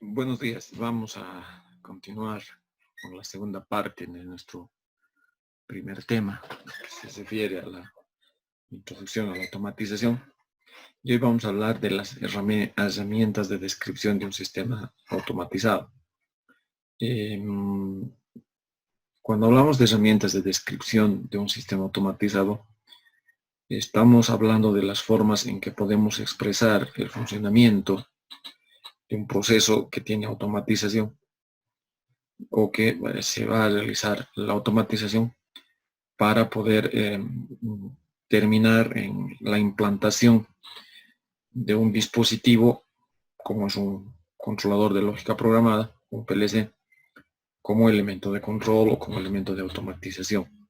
Buenos días. Vamos a continuar con la segunda parte de nuestro primer tema, que se refiere a la introducción a la automatización. Y hoy vamos a hablar de las herramientas de descripción de un sistema automatizado. Cuando hablamos de herramientas de descripción de un sistema automatizado, estamos hablando de las formas en que podemos expresar el funcionamiento de un proceso que tiene automatización o que se va a realizar la automatización para poder terminar en la implantación de un dispositivo como es un controlador de lógica programada, un PLC, como elemento de control o como elemento de automatización.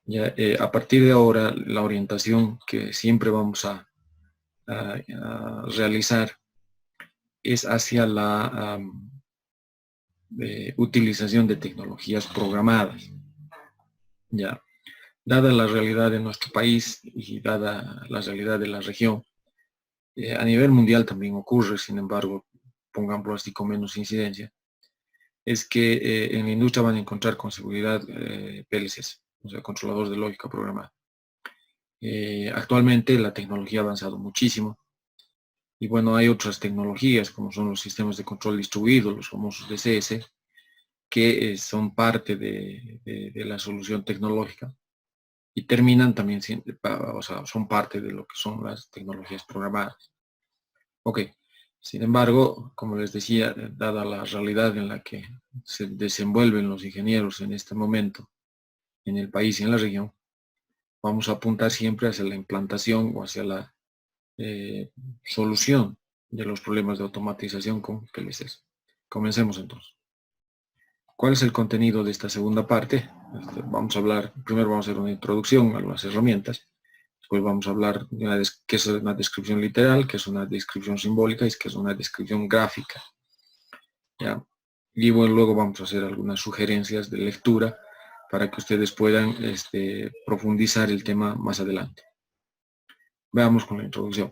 Ya, a partir de ahora, la orientación que siempre vamos a realizar es hacia la utilización de tecnologías programadas. Ya, dada la realidad de nuestro país y dada la realidad de la región, a nivel mundial también ocurre, sin embargo, pongámoslo así con menos incidencia, es que en la industria van a encontrar con seguridad PLCs, o sea, controladores de lógica programada. Actualmente la tecnología ha avanzado muchísimo y bueno, hay otras tecnologías como son los sistemas de control distribuido, los famosos DCS, que son parte de la solución tecnológica y terminan también siendo, o sea, son parte de lo que son las tecnologías programadas. Ok, sin embargo, como les decía, dada la realidad en la que se desenvuelven los ingenieros en este momento, en el país y en la región, vamos a apuntar siempre hacia la implantación o hacia la solución de los problemas de automatización con PLCs. Comencemos entonces. ¿Cuál es el contenido de esta segunda parte? Vamos a hablar, primero vamos a hacer una introducción a las herramientas, después vamos a hablar de qué es una descripción literal, qué es una descripción simbólica y qué es una descripción gráfica. ¿Ya? Y bueno, luego vamos a hacer algunas sugerencias de lectura para que ustedes puedan profundizar el tema más adelante. Veamos con la introducción.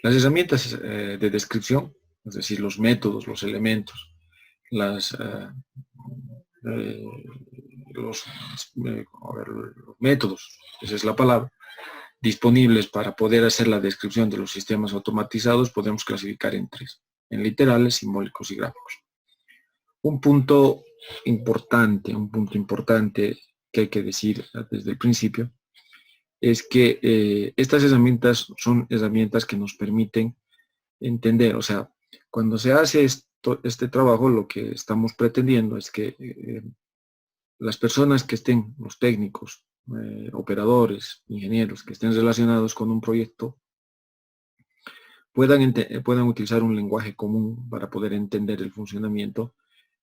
Las herramientas de descripción, es decir, los métodos, los elementos, los métodos, esa es la palabra, disponibles para poder hacer la descripción de los sistemas automatizados, podemos clasificar en tres, en literales, simbólicos y gráficos. Un punto importante que hay que decir desde el principio, es que estas herramientas son herramientas que nos permiten entender, o sea, cuando se hace este trabajo, lo que estamos pretendiendo es que las personas que estén, los técnicos, operadores, ingenieros, que estén relacionados con un proyecto, puedan utilizar un lenguaje común para poder entender el funcionamiento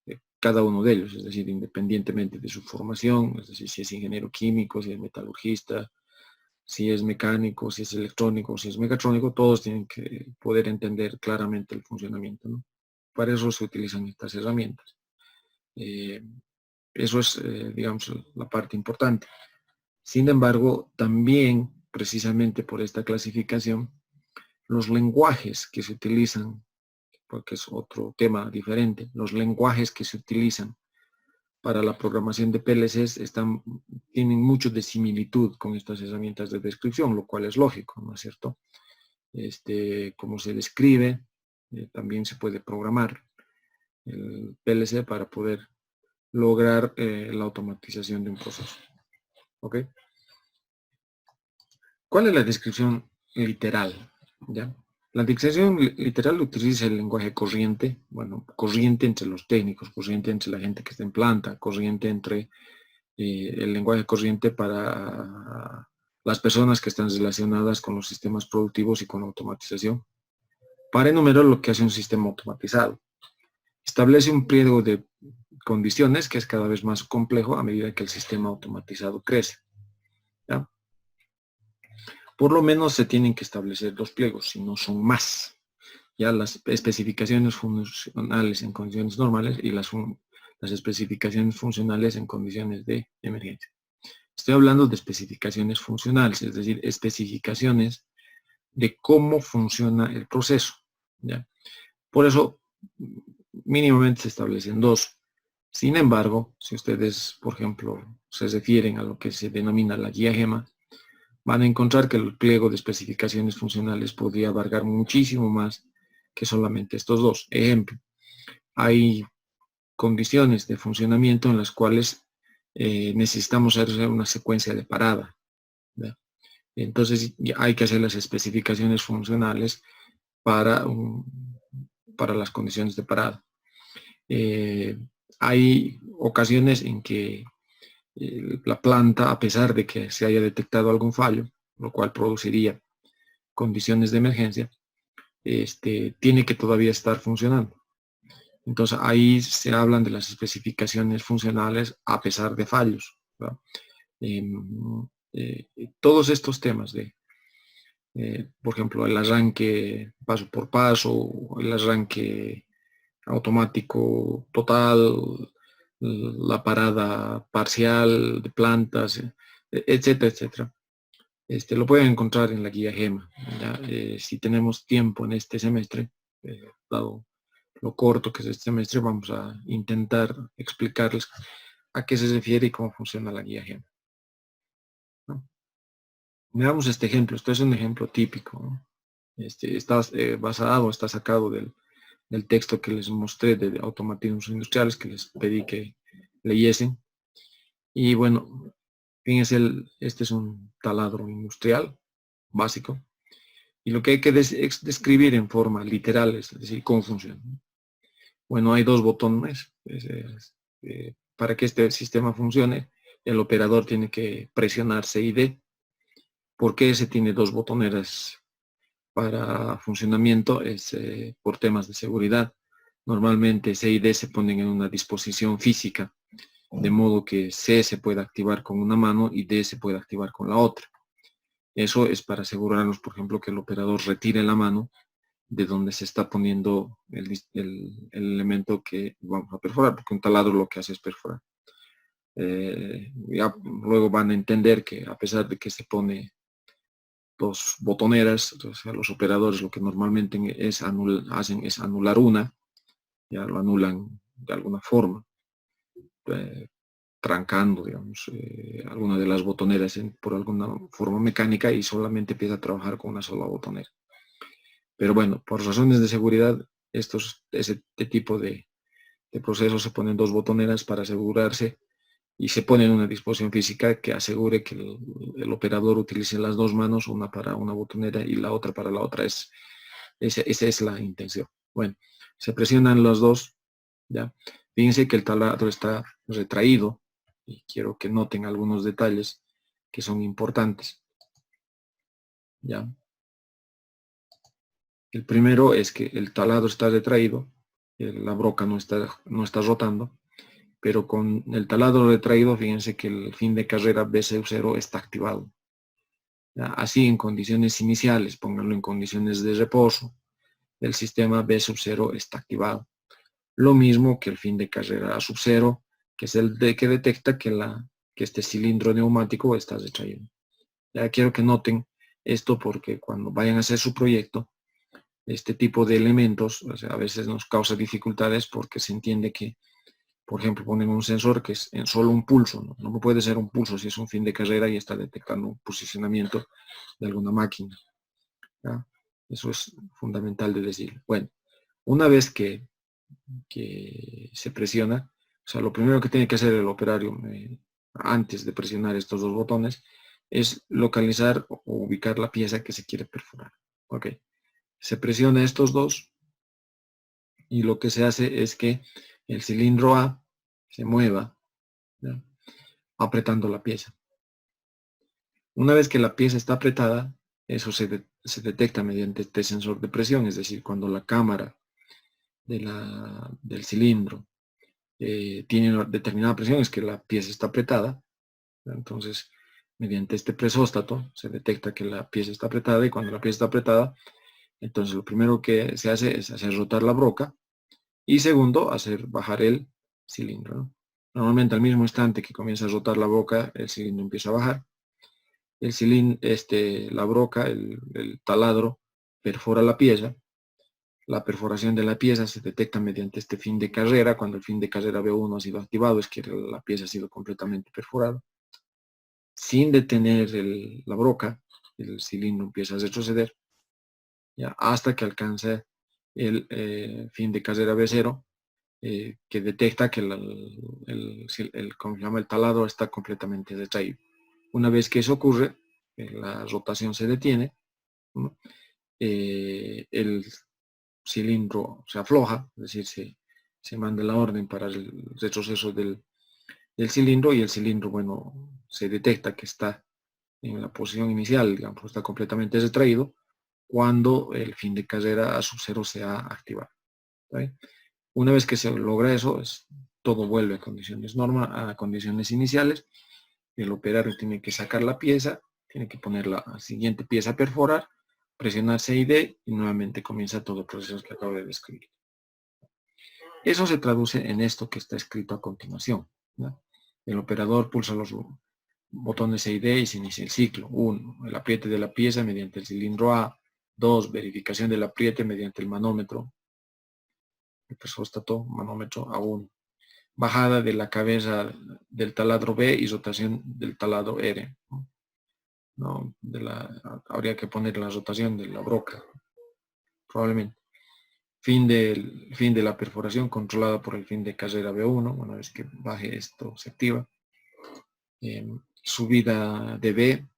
de cada uno de ellos, es decir, independientemente de su formación, es decir, si es ingeniero químico, si es metalurgista, si es mecánico, si es electrónico, si es mecatrónico, todos tienen que poder entender claramente el funcionamiento, ¿no? Para eso se utilizan estas herramientas. Eso es, digamos, la parte importante. Sin embargo, también, precisamente por esta clasificación, los lenguajes que se utilizan, porque es otro tema diferente, los lenguajes que se utilizan para la programación de PLCs tienen mucho de similitud con estas herramientas de descripción, lo cual es lógico, ¿no es cierto? Como se describe, también se puede programar el PLC para poder lograr la automatización de un proceso. ¿Ok? ¿Cuál es la descripción literal? ¿Ya? La descripción literal utiliza el lenguaje corriente, bueno, corriente entre los técnicos, corriente entre la gente que está en planta, corriente entre el lenguaje corriente para las personas que están relacionadas con los sistemas productivos y con la automatización, para enumerar lo que hace un sistema automatizado. Establece un pliego de condiciones que es cada vez más complejo a medida que el sistema automatizado crece. ¿Ya? Por lo menos se tienen que establecer dos pliegos, si no son más. Ya las especificaciones funcionales en condiciones normales y las especificaciones funcionales en condiciones de emergencia. Estoy hablando de especificaciones funcionales, es decir, especificaciones de cómo funciona el proceso. ¿Ya? Por eso, mínimamente se establecen 2. Sin embargo, si ustedes, por ejemplo, se refieren a lo que se denomina la guía GEMA, van a encontrar que el pliego de especificaciones funcionales podría abarcar muchísimo más que solamente estos 2. Ejemplo, hay condiciones de funcionamiento en las cuales necesitamos hacer una secuencia de parada, ¿verdad? Entonces hay que hacer las especificaciones funcionales para, para las condiciones de parada. Hay ocasiones en que la planta, a pesar de que se haya detectado algún fallo, lo cual produciría condiciones de emergencia, tiene que todavía estar funcionando. Entonces ahí se hablan de las especificaciones funcionales a pesar de fallos, ¿verdad? Todos estos temas de, por ejemplo, el arranque paso por paso, el arranque automático total, la parada parcial de plantas, etcétera, etcétera. Lo pueden encontrar en la guía GEMA. Si tenemos tiempo en este semestre, dado lo corto que es este semestre, vamos a intentar explicarles a qué se refiere y cómo funciona la guía GEMA, ¿no? Veamos este ejemplo. Esto es un ejemplo típico, ¿no? Está basado, está sacado del texto que les mostré de automatismos industriales, que les pedí que leyesen. Y bueno, fíjense, este es un taladro industrial básico. Y lo que hay que es describir en forma literal, es decir, cómo funciona. Bueno, hay 2 botones. Para que este sistema funcione, el operador tiene que presionar C y D. ¿Por qué se tiene 2 botoneras para funcionamiento? Es por temas de seguridad. Normalmente C y D se ponen en una disposición física, de modo que C se pueda activar con una mano y D se puede activar con la otra. Eso es para asegurarnos, por ejemplo, que el operador retire la mano de donde se está poniendo el elemento que vamos a perforar, porque un taladro lo que hace es perforar. Ya luego van a entender que a pesar de que se pone 2 botoneras, entonces los operadores lo que normalmente hacen es anular una, ya lo anulan de alguna forma, trancando, digamos, alguna de las botoneras por alguna forma mecánica y solamente empieza a trabajar con una sola botonera. Pero bueno, por razones de seguridad, ese tipo de procesos se ponen 2 botoneras para asegurarse y se pone en una disposición física que asegure que el operador utilice las 2 manos, una para una botonera y la otra para la otra. Esa es la intención. Bueno, se presionan los 2, ¿ya? Fíjense que el taladro está retraído y quiero que noten algunos detalles que son importantes, ¿ya? El primero es que el taladro está retraído, la broca no está rotando, pero con el taladro retraído, fíjense que el fin de carrera B0 está activado. ¿Ya? Así, en condiciones iniciales, pónganlo en condiciones de reposo, el sistema B0 está activado. Lo mismo que el fin de carrera A0, que es el que detecta que este cilindro neumático está retraído. Ya quiero que noten esto porque cuando vayan a hacer su proyecto, este tipo de elementos, o sea, a veces nos causa dificultades porque se entiende que, por ejemplo, ponen un sensor que es en solo un pulso, ¿no? No puede ser un pulso si es un fin de carrera y está detectando un posicionamiento de alguna máquina, ¿ya? Eso es fundamental de decir. Bueno, una vez que se presiona, o sea, lo primero que tiene que hacer el operario antes de presionar estos 2 botones es localizar o ubicar la pieza que se quiere perforar. Ok, se presiona estos 2 y lo que se hace es que el cilindro A se mueva, ¿ya? Apretando la pieza. Una vez que la pieza está apretada, eso se detecta mediante este sensor de presión, es decir, cuando la cámara del cilindro tiene una determinada presión, es que la pieza está apretada. Entonces, mediante este presóstato se detecta que la pieza está apretada y cuando la pieza está apretada, entonces lo primero que se hace es hacer rotar la broca y segundo, hacer bajar el cilindro, ¿no? Normalmente al mismo instante que comienza a rotar la broca, el cilindro empieza a bajar. El cilindro, la broca, el taladro, perfora la pieza la perforación de la pieza se detecta mediante este fin de carrera. Cuando el fin de carrera B1 ha sido activado, es que la pieza ha sido completamente perforada. Sin detener la broca, el cilindro empieza a retroceder, ¿ya? Hasta que alcanza el fin de carrera B0, que detecta que ¿cómo se llama? El taladro está completamente retraído. Una vez que eso ocurre, la rotación se detiene, ¿no? El cilindro se afloja, es decir, se manda la orden para el retroceso del cilindro, y el cilindro, bueno, se detecta que está en la posición inicial, digamos, está completamente retraído cuando el fin de carrera a sub 0 se ha activado. ¿Vale? Una vez que se logra eso, todo vuelve a condiciones a condiciones iniciales. El operario tiene que sacar la pieza, tiene que poner la siguiente pieza a perforar, presionar C y D, y nuevamente comienza todo el proceso que acabo de describir. Eso se traduce en esto que está escrito a continuación, ¿no? El operador pulsa los botones C y D y se inicia el ciclo. 1. El apriete de la pieza mediante el cilindro A. 2. Verificación del apriete mediante el manómetro. El presóstato, manómetro A1. Bajada de la cabeza del taladro B y rotación del taladro R. ¿No? Habría que poner la rotación de la broca, probablemente. Fin de la perforación controlada por el fin de carrera B1. Una vez que baje esto, se activa. Subida de B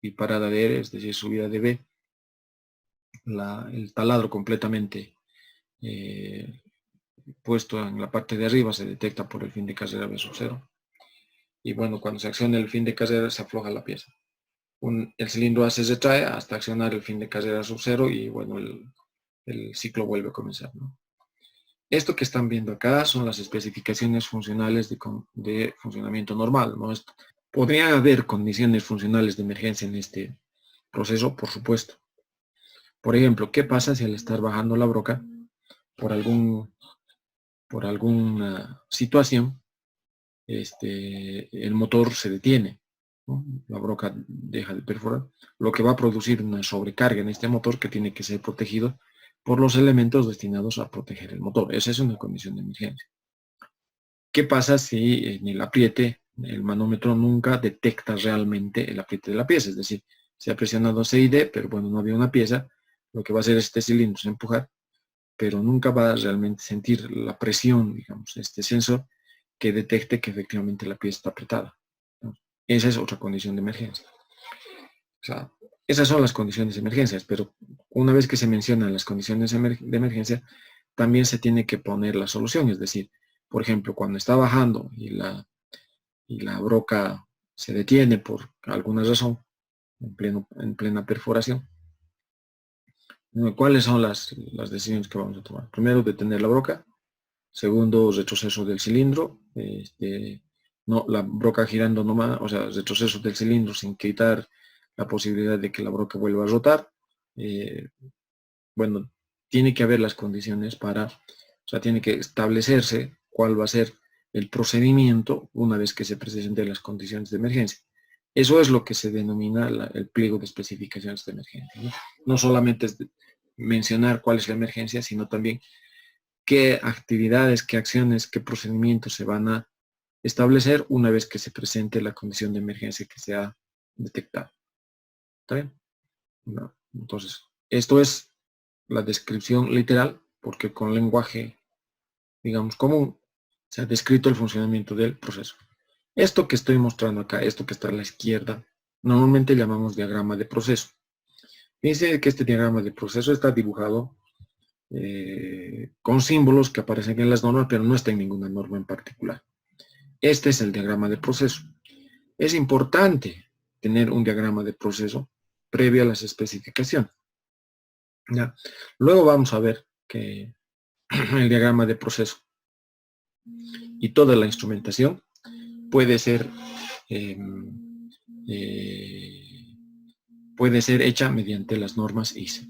y parada de R, es decir, subida de B. El taladro completamente puesto en la parte de arriba se detecta por el fin de carrera B0. Y bueno, cuando se acciona el fin de carrera se afloja la pieza. El cilindro A se retrae hasta accionar el fin de carrera sub 0 y bueno, el ciclo vuelve a comenzar, ¿no? Esto que están viendo acá son las especificaciones funcionales de funcionamiento normal, ¿no? ¿Podría haber condiciones funcionales de emergencia en este proceso? Por supuesto. Por ejemplo, ¿qué pasa si al estar bajando la broca por alguna situación el motor se detiene, ¿no? La broca deja de perforar, lo que va a producir una sobrecarga en este motor que tiene que ser protegido por los elementos destinados a proteger el motor? Esa es una condición de emergencia. ¿Qué pasa si en el apriete el manómetro nunca detecta realmente el apriete de la pieza? Es decir, se ha presionado C y D, pero bueno, no había una pieza. Lo que va a hacer este cilindro es empujar, pero nunca va a realmente sentir la presión, digamos, este sensor que detecte que efectivamente la pieza está apretada, ¿no? Esa es otra condición de emergencia. O sea, esas son las condiciones de emergencia, pero una vez que se mencionan las condiciones de emergencia, también se tiene que poner la solución. Es decir, por ejemplo, cuando está bajando y la broca se detiene por alguna razón, en plena perforación, ¿cuáles son las decisiones que vamos a tomar? Primero, detener la broca. Segundo, retroceso del cilindro. No, la broca girando nomás, o sea, retroceso del cilindro sin quitar la posibilidad de que la broca vuelva a rotar. Bueno, tiene que haber las condiciones o sea, tiene que establecerse cuál va a ser el procedimiento una vez que se presenten las condiciones de emergencia. Eso es lo que se denomina el pliego de especificaciones de emergencia, ¿no? No solamente es mencionar cuál es la emergencia, sino también qué actividades, qué acciones, qué procedimientos se van a establecer una vez que se presente la condición de emergencia que se ha detectado. ¿Está bien? No. Entonces, esto es la descripción literal, porque con lenguaje, digamos, común, se ha descrito el funcionamiento del proceso. Esto que estoy mostrando acá, esto que está a la izquierda, normalmente llamamos diagrama de proceso. Fíjense que este diagrama de proceso está dibujado con símbolos que aparecen en las normas, pero no está en ninguna norma en particular. Este es el diagrama de proceso. Es importante tener un diagrama de proceso previo a las especificaciones. ¿Ya? Luego vamos a ver que el diagrama de proceso y toda la instrumentación puede ser hecha mediante las normas ISE.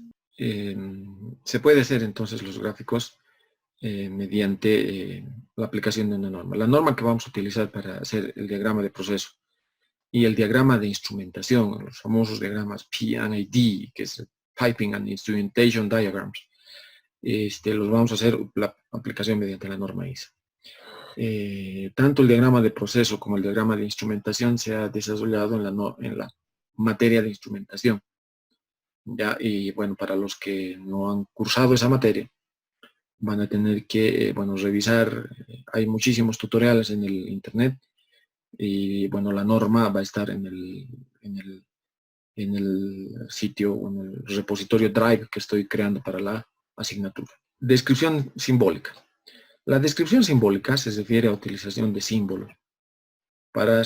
Se puede hacer entonces los gráficos mediante la aplicación de una norma. La norma que vamos a utilizar para hacer el diagrama de proceso y el diagrama de instrumentación, los famosos diagramas P&ID, que es Piping and Instrumentation Diagrams, los vamos a hacer la aplicación mediante la norma ISA. Tanto el diagrama de proceso como el diagrama de instrumentación se ha desarrollado en la materia de instrumentación. ¿Ya? Y bueno, para los que no han cursado esa materia, van a tener que revisar. Hay muchísimos tutoriales en el internet y bueno, la norma va a estar en el sitio, en el repositorio Drive que estoy creando para la asignatura. Descripción simbólica. La descripción simbólica se refiere a utilización de símbolos para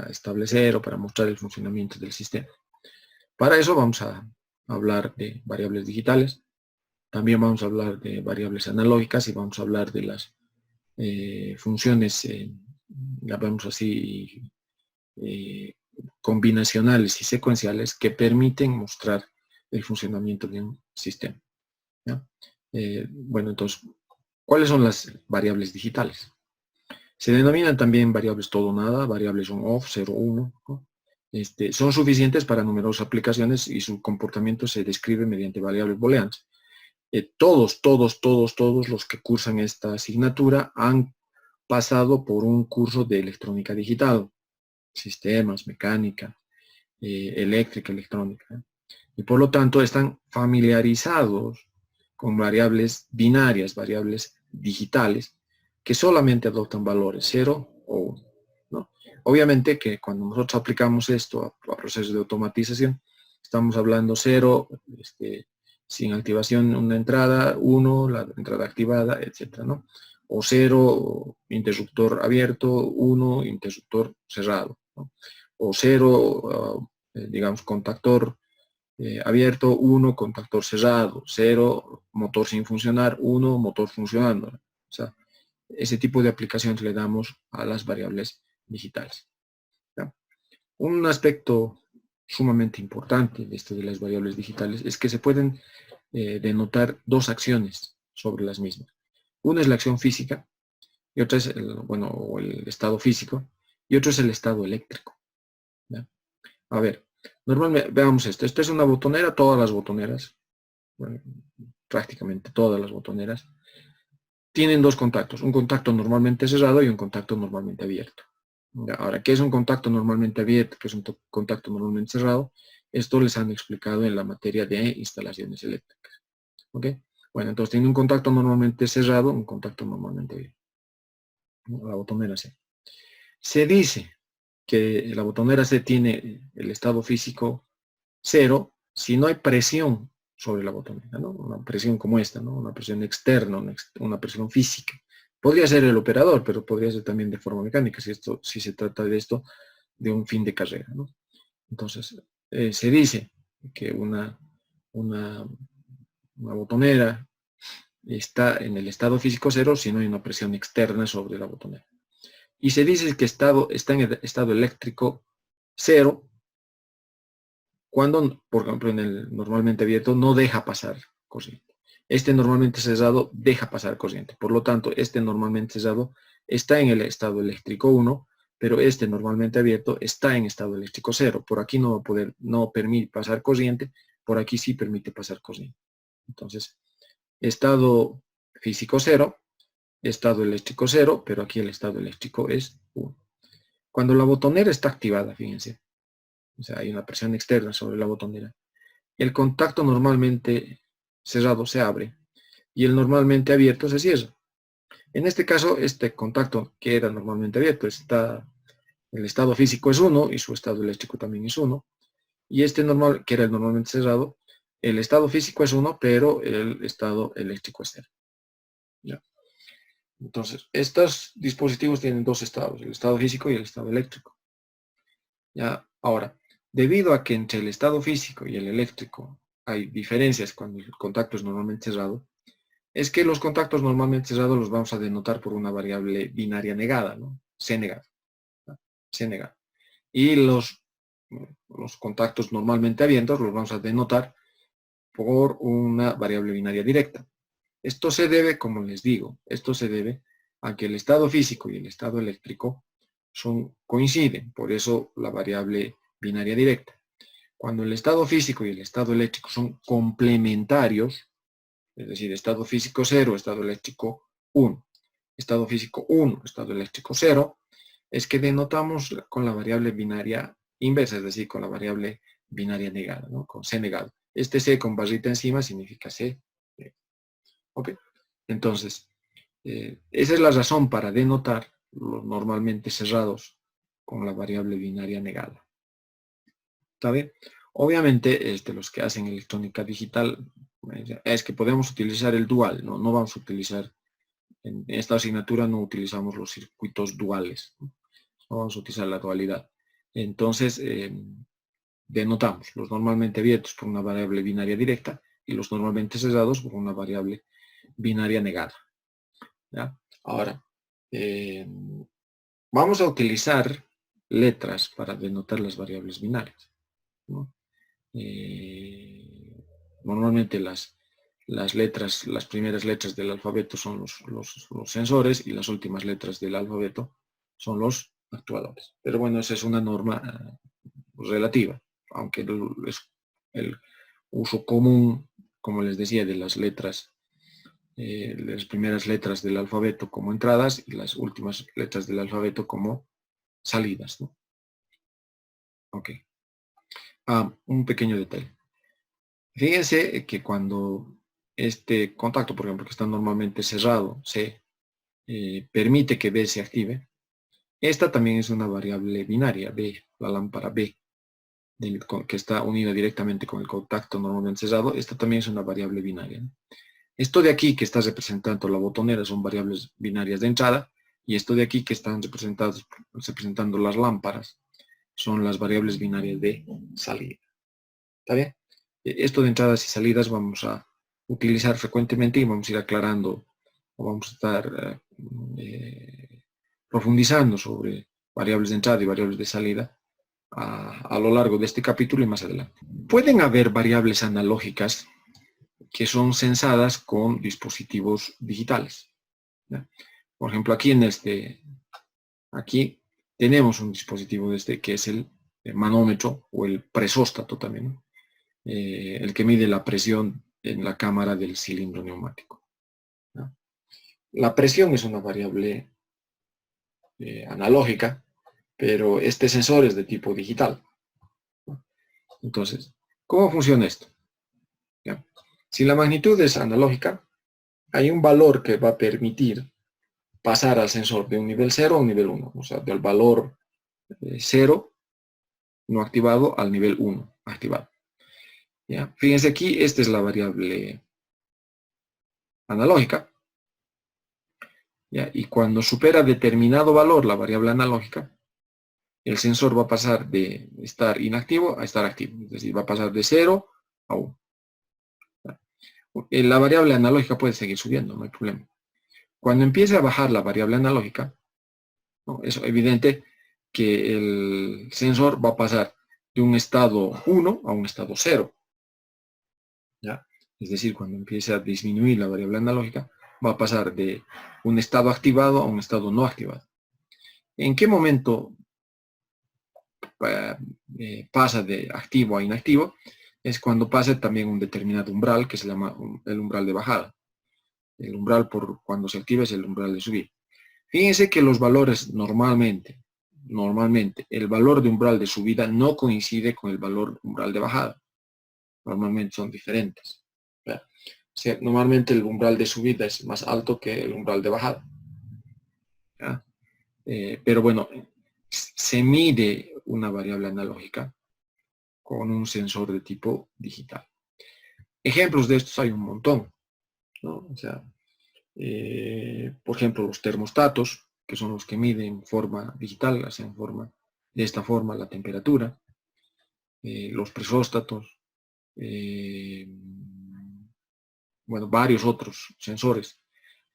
establecer o para mostrar el funcionamiento del sistema. Para eso vamos a hablar de variables digitales, también vamos a hablar de variables analógicas y vamos a hablar de las funciones, llamamos así, combinacionales y secuenciales que permiten mostrar el funcionamiento de un sistema. ¿Ya? Bueno, entonces, ¿cuáles son las variables digitales? Se denominan también variables todo o nada, variables on-off, 0, 1, ¿no? Son suficientes para numerosas aplicaciones y su comportamiento se describe mediante variables booleanas. Todos los que cursan esta asignatura han pasado por un curso de electrónica digital, sistemas, mecánica, eléctrica, electrónica, y por lo tanto están familiarizados con variables binarias, variables digitales, que solamente adoptan valores 0 o 1. ¿No? Obviamente que cuando nosotros aplicamos esto a procesos de automatización, estamos hablando 0, sin activación una entrada, 1, la entrada activada, etc., ¿no? O 0, interruptor abierto, 1, interruptor cerrado, ¿no? O 0, digamos, contactor abierto, 1, contactor cerrado, 0, motor sin funcionar, 1, motor funcionando. O sea, ese tipo de aplicaciones le damos a las variables digitales. ¿Ya? Un aspecto sumamente importante de esto de las variables digitales es que se pueden denotar dos acciones sobre las mismas. Una es la acción física y otra es el estado físico y otro es el estado eléctrico. ¿Ya? A ver, normalmente veamos esto. Esta es una botonera, todas las botoneras, bueno, prácticamente todas las botoneras, tienen dos contactos, un contacto normalmente cerrado y un contacto normalmente abierto. Ahora, ¿qué es un contacto normalmente abierto? ¿Qué es un contacto normalmente cerrado? Esto les han explicado en la materia de instalaciones eléctricas. ¿Ok? Bueno, entonces tiene un contacto normalmente cerrado, un contacto normalmente abierto. La botonera C. Se dice que la botonera C tiene el estado físico 0 si no hay presión sobre la botonera, ¿no? Una presión como esta, ¿no? Una presión externa, una presión física. Podría ser el operador, pero podría ser también de forma mecánica, si se trata de esto, de un fin de carrera, ¿no? Entonces, se dice que una botonera está en el estado físico 0 si no hay una presión externa sobre la botonera. Y se dice que está en el estado eléctrico 0 cuando, por ejemplo, en el normalmente abierto no deja pasar corriente. Este normalmente cerrado deja pasar corriente. Por lo tanto, este normalmente cerrado está en el estado eléctrico 1, pero este normalmente abierto está en estado eléctrico 0. Por aquí no permite pasar corriente, por aquí sí permite pasar corriente. Entonces, estado físico 0, estado eléctrico 0, pero aquí el estado eléctrico es 1. Cuando la botonera está activada, fíjense, o sea, hay una presión externa sobre la botonera, el contacto normalmente cerrado se abre y el normalmente abierto se cierra. En este caso, este contacto que era normalmente abierto, el estado físico es 1 y su estado eléctrico también es 1. Y este normal, que era el normalmente cerrado, el estado físico es 1, pero el estado eléctrico es 0. ¿Ya? Entonces, estos dispositivos tienen dos estados, el estado físico y el estado eléctrico. ¿Ya? Ahora, debido a que entre el estado físico y el eléctrico hay diferencias cuando el contacto es normalmente cerrado, es que los contactos normalmente cerrados los vamos a denotar por una variable binaria negada, ¿no? C negada. ¿No? C negada. Y los contactos normalmente abiertos los vamos a denotar por una variable binaria directa. Esto se debe, como les digo, esto se debe a que el estado físico y el estado eléctrico coinciden, por eso la variable binaria directa. Cuando el estado físico y el estado eléctrico son complementarios, es decir, estado físico 0, estado eléctrico 1, estado físico 1, estado eléctrico 0, es que denotamos con la variable binaria inversa, es decir, con la variable binaria negada, ¿no? Con C negado. Este C con barrita encima significa C. ¿Ok? Entonces, esa es la razón para denotar los normalmente cerrados con la variable binaria negada. ¿Está bien? Obviamente, los que hacen electrónica digital, es que podemos utilizar el dual, ¿no? No vamos a utilizar, en esta asignatura no utilizamos los circuitos duales, no vamos a utilizar la dualidad. Entonces, denotamos los normalmente abiertos por una variable binaria directa y los normalmente cerrados por una variable binaria negada. ¿Ya? Ahora, vamos a utilizar letras para denotar las variables binarias, ¿no? Normalmente las primeras letras del alfabeto son los sensores y las últimas letras del alfabeto son los actuadores. Pero bueno, esa es una norma relativa, aunque el uso común, como les decía, de las letras, las primeras letras del alfabeto como entradas y las últimas letras del alfabeto como salidas, ¿no? Ok. Un pequeño detalle. Fíjense que cuando este contacto, por ejemplo, que está normalmente cerrado, se permite que B se active, esta también es una variable binaria, B, la lámpara B, que está unida directamente con el contacto normalmente cerrado, esta también es una variable binaria, ¿no? Esto de aquí que está representando la botonera son variables binarias de entrada, y esto de aquí que están representando las lámparas son las variables binarias de salida. ¿Está bien? Esto de entradas y salidas vamos a utilizar frecuentemente y vamos a ir aclarando, o vamos a estar profundizando sobre variables de entrada y variables de salida a lo largo de este capítulo y más adelante. Pueden haber variables analógicas que son sensadas con dispositivos digitales, ¿ya? Por ejemplo, aquí tenemos un dispositivo que es el manómetro o el presóstato también, ¿no? El que mide la presión en la cámara del cilindro neumático, ¿no? La presión es una variable analógica, pero este sensor es de tipo digital, ¿no? Entonces, ¿cómo funciona esto? ¿Ya? Si la magnitud es analógica, hay un valor que va a permitir pasar al sensor de un nivel 0 a un nivel 1, o sea, del valor 0 no activado al nivel 1 activado. ¿Ya? Fíjense aquí, esta es la variable analógica, ¿ya? Y cuando supera determinado valor la variable analógica, el sensor va a pasar de estar inactivo a estar activo, es decir, va a pasar de 0 a 1. La variable analógica puede seguir subiendo, no hay problema. Cuando empiece a bajar la variable analógica, ¿no? Es evidente que el sensor va a pasar de un estado 1 a un estado 0. ¿Ya? Es decir, cuando empiece a disminuir la variable analógica, va a pasar de un estado activado a un estado no activado. ¿En qué momento pasa de activo a inactivo? Es cuando pasa también un determinado umbral que se llama el umbral de bajada. El umbral por cuando se activa es el umbral de subida. Fíjense que los valores normalmente, el valor de umbral de subida no coincide con el valor umbral de bajada. Normalmente son diferentes. O sea, normalmente el umbral de subida es más alto que el umbral de bajada. ¿Ya? Pero bueno, se mide una variable analógica con un sensor de tipo digital. Ejemplos de estos hay un montón, ¿no? O sea, por ejemplo, los termostatos, que son los que miden en forma digital, hacen de esta forma la temperatura, los presóstatos, bueno, varios otros sensores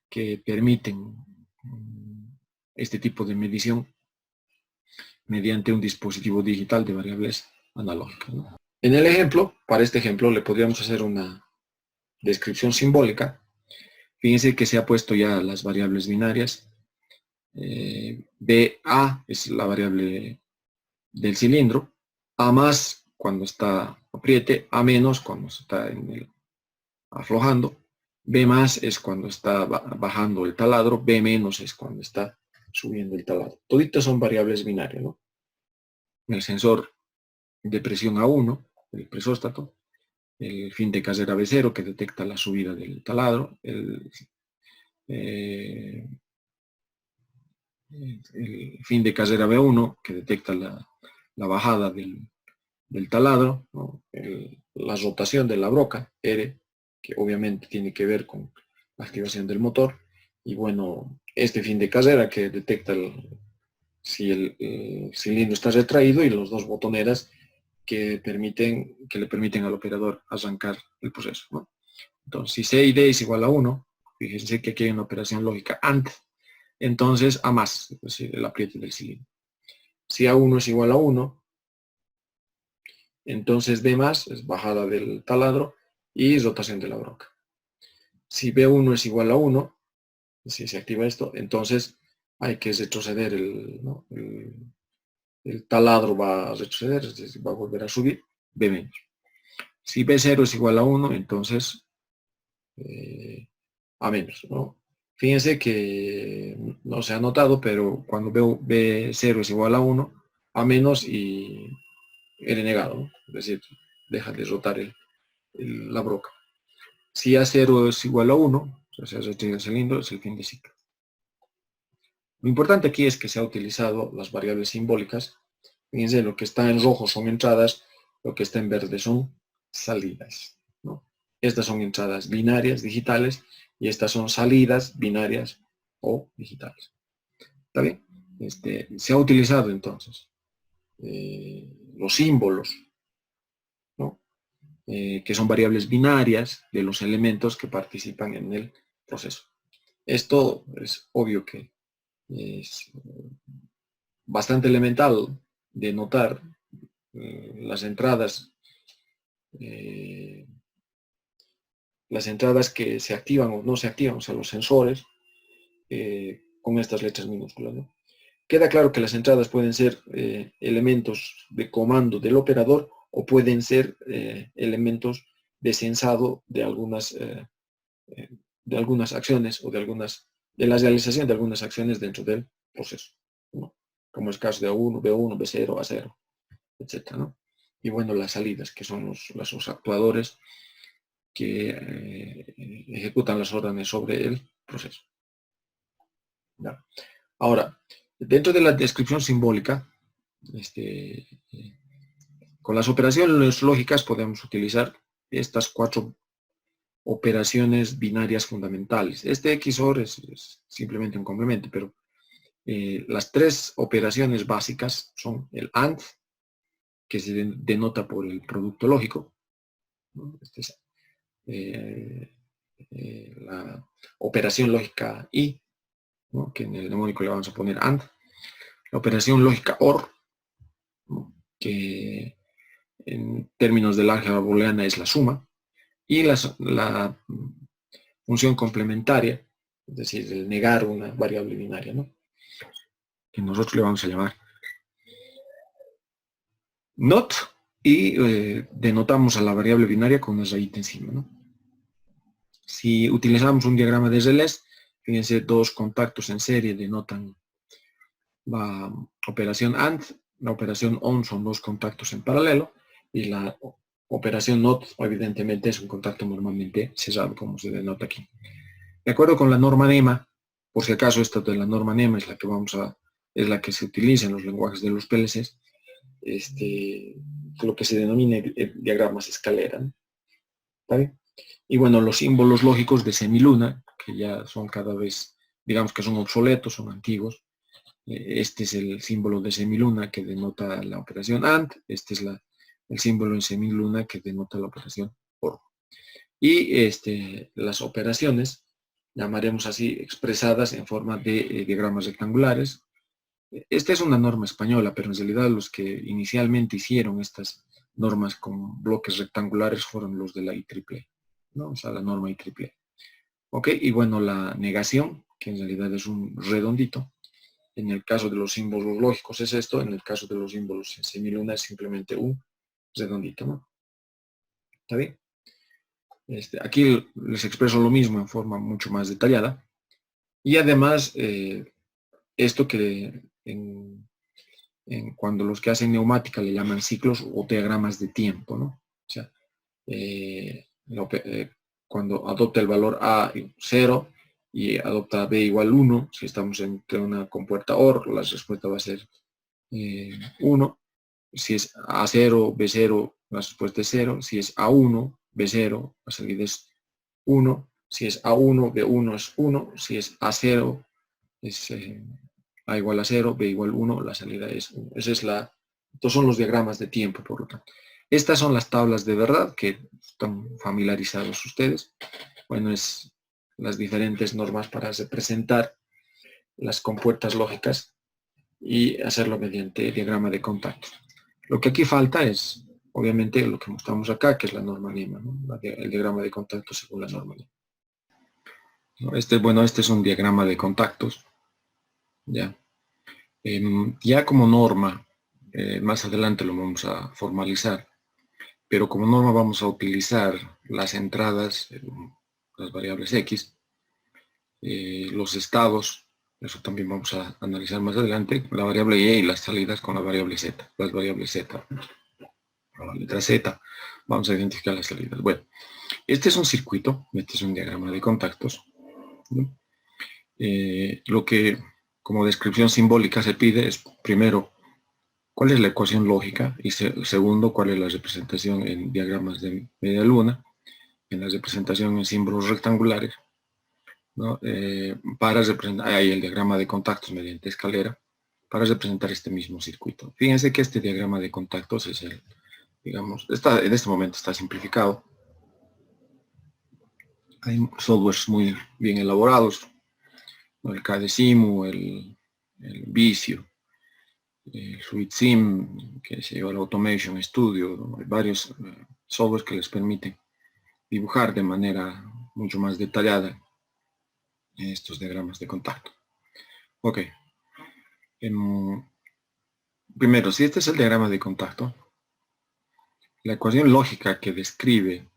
que permiten este tipo de medición mediante un dispositivo digital de variables analógicas, ¿no? En el ejemplo, para este ejemplo, le podríamos hacer una descripción simbólica. Fíjense que se ha puesto ya las variables binarias. BA es la variable del cilindro. A más cuando está apriete, A menos cuando está aflojando, B más es cuando está bajando el taladro, B menos es cuando está subiendo el taladro. Toditas son variables binarias, ¿no? El sensor de presión A1, el presóstato, el fin de casera B0 que detecta la subida del taladro, el fin de casera B1 que detecta la bajada del taladro, ¿no? La rotación de la broca, R, que obviamente tiene que ver con la activación del motor, y bueno, este fin de casera que detecta si el cilindro está retraído, y los dos botoneras que le permiten al operador arrancar el proceso, ¿no? Entonces, si C y D es igual a 1, fíjense que aquí hay una operación lógica AND, entonces A más, es decir, el apriete del cilindro. Si A1 es igual a 1, entonces D más es bajada del taladro y rotación de la broca. Si B1 es igual a 1, si se activa esto, entonces hay que retroceder el taladro va a retroceder, es decir, va a volver a subir, B menos. Si B0 es igual a 1, entonces A menos, ¿no? Fíjense que no se ha notado, pero cuando B0 es igual a 1, A menos y L negado, ¿no? Es decir, deja de rotar la broca. Si A0 es igual a 1, o sea, se retira el cilindro, es el fin de ciclo. Lo importante aquí es que se ha utilizado las variables simbólicas. Fíjense, lo que está en rojo son entradas, lo que está en verde son salidas, ¿no? Estas son entradas binarias digitales y estas son salidas binarias o digitales. ¿Está bien? Se ha utilizado entonces los símbolos, ¿no? Que son variables binarias de los elementos que participan en el proceso. Esto es obvio que es bastante elemental de notar las entradas que se activan o no se activan, o sea, los sensores, con estas letras minúsculas, ¿no? Queda claro que las entradas pueden ser elementos de comando del operador o pueden ser elementos de sensado de algunas acciones o de la realización de algunas acciones dentro del proceso, ¿no? Como es el caso de A1, B1, B0, A0, etc., ¿no? Y bueno, las salidas, que son los actuadores que ejecutan las órdenes sobre el proceso. ¿Ya? Ahora, dentro de la descripción simbólica, con las operaciones lógicas podemos utilizar estas 4 operaciones binarias fundamentales. Este XOR es simplemente un complemento, pero las 3 operaciones básicas son el AND, que se denota por el producto lógico, ¿no? La operación lógica I, ¿no? Que en el mnemónico le vamos a poner AND. La operación lógica OR, ¿no? Que en términos del álgebra booleana es la suma. Y la función complementaria, es decir, el negar una variable binaria, ¿no? Que nosotros le vamos a llamar NOT, y denotamos a la variable binaria con una rayita encima, ¿no? Si utilizamos un diagrama de relés, fíjense, 2 contactos en serie denotan la operación AND, la operación ON son 2 contactos en paralelo, y la operación NOT evidentemente es un contacto normalmente cerrado, como se denota aquí. De acuerdo con la norma NEMA, por si acaso esta de la norma NEMA es la que se utiliza en los lenguajes de los PLCs, lo que se denomina diagramas escalera, ¿no? ¿Está bien? Y bueno, los símbolos lógicos de semiluna, que ya son cada vez, digamos que son obsoletos, son antiguos. Este es el símbolo de semiluna que denota la operación AND, este es el símbolo en semiluna que denota la operación OR. Y las operaciones, llamaremos así, expresadas en forma de diagramas rectangulares. Esta es una norma española, pero en realidad los que inicialmente hicieron estas normas con bloques rectangulares fueron los de la IEEE, ¿no? O sea, la norma IEEE. Ok, y bueno, la negación, que en realidad es un redondito. En el caso de los símbolos lógicos es esto, en el caso de los símbolos en semiluna es simplemente U, redondito, ¿no? ¿Está bien? Aquí les expreso lo mismo en forma mucho más detallada. Y además, esto que cuando los que hacen neumática le llaman ciclos o diagramas de tiempo, ¿no? O sea, cuando adopta el valor A 0 y adopta B igual 1, si estamos entre una compuerta OR, la respuesta va a ser 1. Si es A0, B0, la respuesta es 0. Si es A1, B0, la salida es 1. Si es A1, B1 es 1. Si es A0, es A igual a 0, B igual 1, la salida es 1. Estos son los diagramas de tiempo, por lo tanto. Estas son las tablas de verdad que están familiarizados ustedes. Bueno, es las diferentes normas para representar las compuertas lógicas y hacerlo mediante diagrama de contactos. Lo que aquí falta es, obviamente, lo que mostramos acá, que es la norma Lima, ¿no? El diagrama de contactos según la norma Lima. Este es un diagrama de contactos. Ya, ya como norma, más adelante lo vamos a formalizar, pero como norma vamos a utilizar las entradas, las variables X, los estados, eso también vamos a analizar más adelante, la variable Y y las salidas con la variable Z, las variables Z, la letra Z, vamos a identificar las salidas. Bueno, este es un circuito, este es un diagrama de contactos, ¿no? Lo que como descripción simbólica se pide es, primero, cuál es la ecuación lógica y segundo, cuál es la representación en diagramas de media luna, en la representación en símbolos rectangulares, ¿no? Para representar, ahí el diagrama de contactos mediante escalera, para representar este mismo circuito. Fíjense que este diagrama de contactos es el, digamos, en este momento está simplificado. Hay softwares muy bien elaborados, ¿no? El KDSIMU, el Visio, SuiteSim, que se lleva el Automation Studio, ¿no? Hay varios softwares que les permiten dibujar de manera mucho más detallada estos diagramas de contacto. Ok. Primero, si este es el diagrama de contacto, la ecuación lógica que describe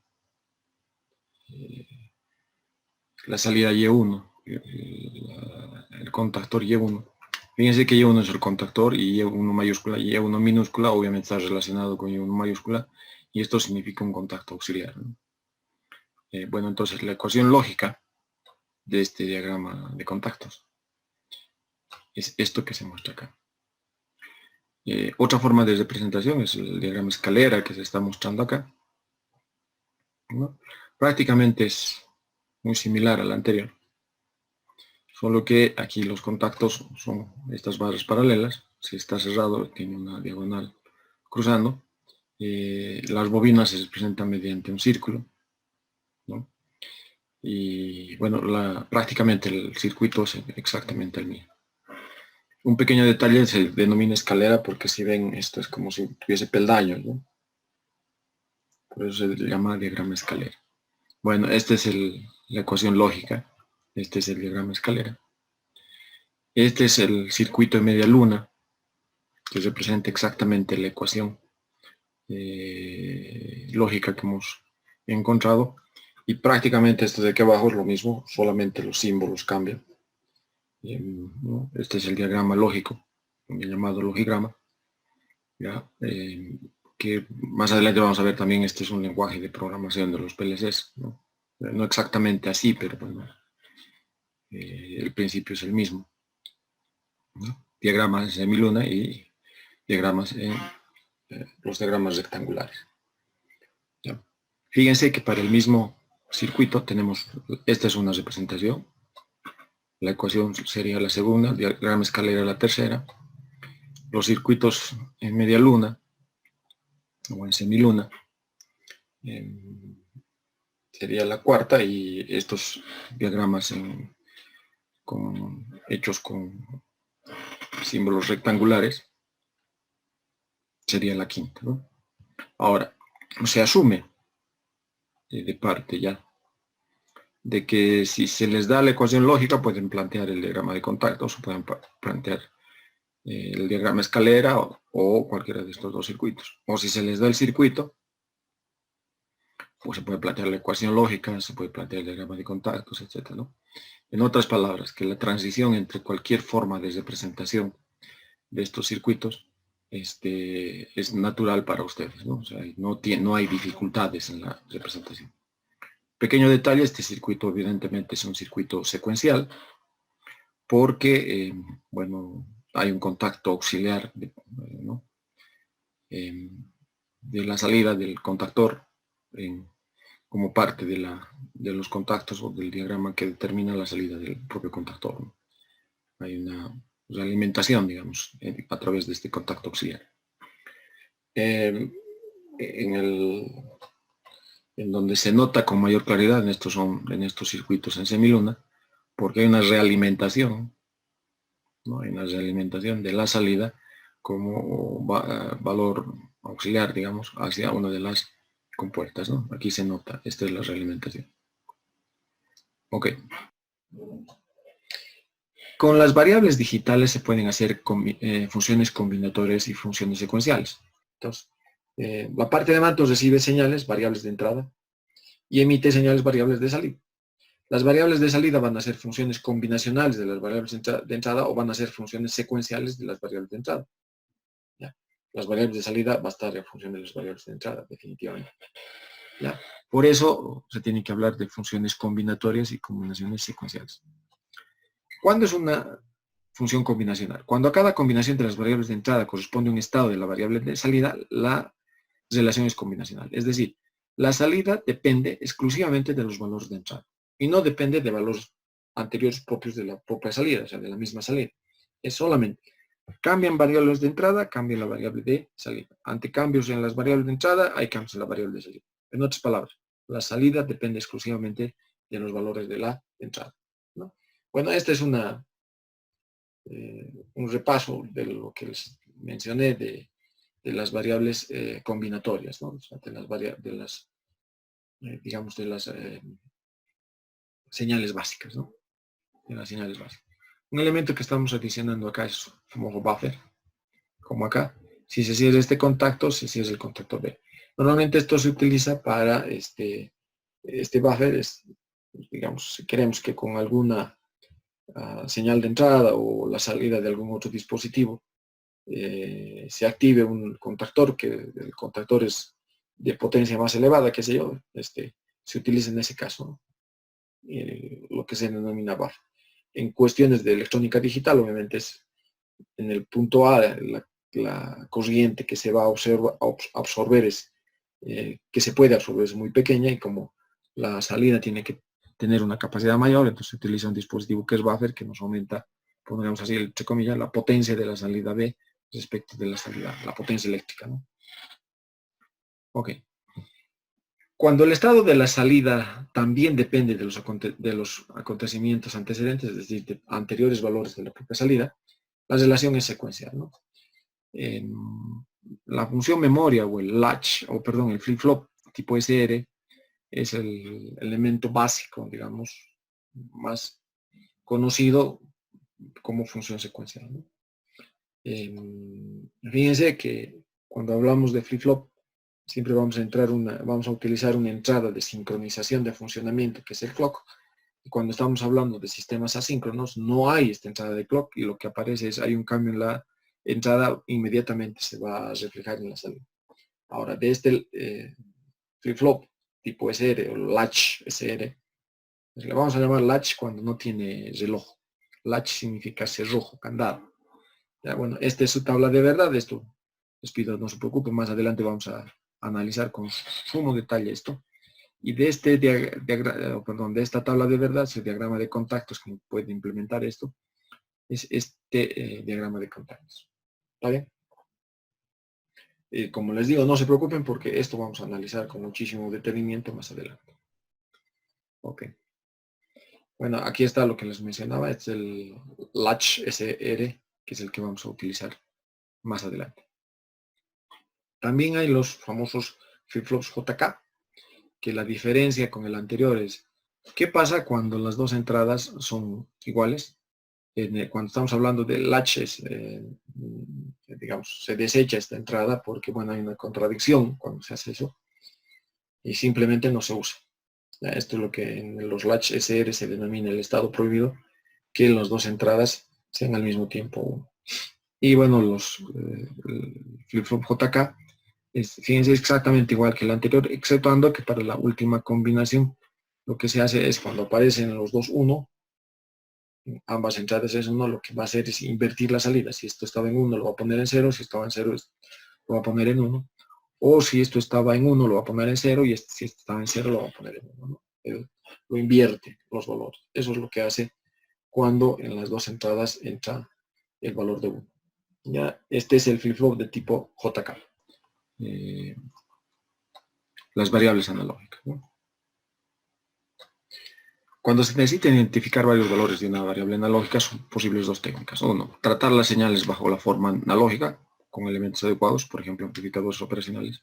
la salida Y1, el contactor Y1, fíjense que Y1 es el contactor y Y1 mayúscula y Y1 minúscula obviamente está relacionado con Y1 mayúscula y esto significa un contacto auxiliar, ¿no? Bueno, entonces la ecuación lógica de este diagrama de contactos es esto que se muestra acá. Otra forma de representación es el diagrama escalera que se está mostrando acá, ¿no? Prácticamente es muy similar al anterior, solo que aquí los contactos son estas barras paralelas. Si está cerrado tiene una diagonal cruzando. Las bobinas se representan mediante un círculo, ¿no? Y bueno, prácticamente el circuito es exactamente el mismo. Un pequeño detalle se denomina escalera porque si ven esto es como si tuviese peldaños, ¿no? Por eso se llama diagrama escalera. Bueno, esta es la ecuación lógica. Este es el diagrama escalera. Este es el circuito de media luna que representa exactamente la ecuación lógica que hemos encontrado. Y prácticamente esto de aquí abajo es lo mismo, solamente los símbolos cambian. ¿No? Este es el diagrama lógico, llamado logigrama. ¿Ya? Que más adelante vamos a ver también, este es un lenguaje de programación de los PLCs, ¿no? No exactamente así, pero bueno, el principio es el mismo, ¿no? Diagramas en semiluna y diagramas en los diagramas rectangulares. ¿Ya? Fíjense que para el mismo circuito tenemos, esta es una representación, la ecuación sería la segunda, diagrama escalera la tercera, los circuitos en media luna o en semiluna sería la cuarta y estos diagramas hechos con símbolos rectangulares sería la quinta, ¿no? Ahora, se asume de parte ya de que si se les da la ecuación lógica pueden plantear el diagrama de contactos o pueden plantear el diagrama escalera o cualquiera de estos dos circuitos. O si se les da el circuito, pues se puede plantear la ecuación lógica, se puede plantear el diagrama de contactos, etc., ¿no? En otras palabras, que la transición entre cualquier forma de representación de estos circuitos es natural para ustedes, ¿no? O sea, no hay dificultades en la representación. Pequeño detalle, este circuito evidentemente es un circuito secuencial porque, bueno, hay un contacto auxiliar, ¿no? De la salida del contactor como parte de los contactos o del diagrama que determina la salida del propio contactor, ¿no? Hay una realimentación, digamos, a través de este contacto auxiliar. En donde se nota con mayor claridad en estos circuitos en semiluna, porque hay una realimentación, ¿no? Hay una realimentación de la salida como valor auxiliar, digamos, hacia una de las compuertas, ¿no? Aquí se nota, esta es la realimentación. Ok. Con las variables digitales se pueden hacer funciones combinatorias y funciones secuenciales. Entonces, la parte de mantos recibe señales, variables de entrada, y emite señales, variables de salida. Las variables de salida van a ser funciones combinacionales de las variables de entrada o van a ser funciones secuenciales de las variables de entrada. ¿Ya? Las variables de salida va a estar en función de las variables de entrada, definitivamente. ¿Ya? Por eso se tiene que hablar de funciones combinatorias y combinaciones secuenciales. ¿Cuándo es una función combinacional? Cuando a cada combinación de las variables de entrada corresponde un estado de la variable de salida, la relación es combinacional. Es decir, la salida depende exclusivamente de los valores de entrada y no depende de valores anteriores propios de la propia salida, o sea, de la misma salida. Es solamente, cambian variables de entrada, cambia la variable de salida. Ante cambios en las variables de entrada, hay cambios en la variable de salida. En otras palabras, la salida depende exclusivamente de los valores de la entrada, ¿no? Bueno, este es un repaso de lo que les mencioné de las variables combinatorias, ¿no? O sea, digamos, de las señales básicas, ¿no? De las señales básicas. Un elemento que estamos adicionando acá es como buffer, como acá. Si se cierra este contacto, se cierra el contacto B. Normalmente esto se utiliza para este buffer, digamos, si queremos que con alguna señal de entrada o la salida de algún otro dispositivo se active un contactor, que el contactor es de potencia más elevada, qué sé yo, se utiliza en ese caso, ¿no? Lo que se denomina buffer. En cuestiones de electrónica digital, obviamente es en el punto A, la corriente que se va a absorber que se puede absorber es muy pequeña, y como la salida tiene que tener una capacidad mayor, entonces se utiliza un dispositivo que es buffer, que nos aumenta, pongamos así, entre comillas, la potencia de la salida B respecto de la salida, la potencia eléctrica, ¿no? Ok. Cuando el estado de la salida también depende de los acontecimientos antecedentes, es decir, de anteriores valores de la propia salida, la relación es secuencial, ¿no? La función memoria o el latch, o perdón, el flip-flop tipo SR es el elemento básico, digamos, más conocido como función secuencial, ¿no? Fíjense que cuando hablamos de flip-flop, siempre vamos a utilizar una entrada de sincronización de funcionamiento, que es el clock. Y cuando estamos hablando de sistemas asíncronos, no hay esta entrada de clock, y lo que aparece es, hay un cambio en la entrada, inmediatamente se va a reflejar en la salida. Ahora, de este flip-flop tipo SR o latch SR, pues le vamos a llamar latch cuando no tiene reloj. Latch significa cerrojo, candado. Ya, bueno, esta es su tabla de verdad. Esto les pido no se preocupen, más adelante vamos a analizar con sumo detalle esto. Y de de esta tabla de verdad, el diagrama de contactos que puede implementar esto, es este diagrama de contactos. ¿Está bien? Como les digo, no se preocupen porque esto vamos a analizar con muchísimo detenimiento más adelante. Ok. Bueno, aquí está lo que les mencionaba, es el latch SR, que es el que vamos a utilizar más adelante. También hay los famosos flip-flops JK, que la diferencia con el anterior es, ¿qué pasa cuando las dos entradas son iguales? cuando estamos hablando de latches, digamos, se desecha esta entrada porque, bueno, hay una contradicción cuando se hace eso y simplemente no se usa. Ya, esto es lo que en los latch SR se denomina el estado prohibido, que las dos entradas sean al mismo tiempo 1. Y bueno, el flip-flop JK, fíjense, es exactamente igual que el anterior, exceptuando que para la última combinación lo que se hace es cuando aparecen los dos 1, ambas entradas es 1, lo que va a hacer es invertir la salida. Si esto estaba en 1, lo va a poner en 0, si estaba en 0, lo va a poner en 1. O si esto estaba en 1, lo va a poner en 0, y si esto estaba en 0, lo va a poner en 1, ¿no? Lo invierte los valores. Eso es lo que hace cuando en las dos entradas entra el valor de 1. ¿Ya? Este es el flip-flop de tipo JK. Las variables analógicas, ¿no? Cuando se necesita identificar varios valores de una variable analógica, son posibles dos técnicas. Uno, tratar las señales bajo la forma analógica, con elementos adecuados, por ejemplo, amplificadores operacionales.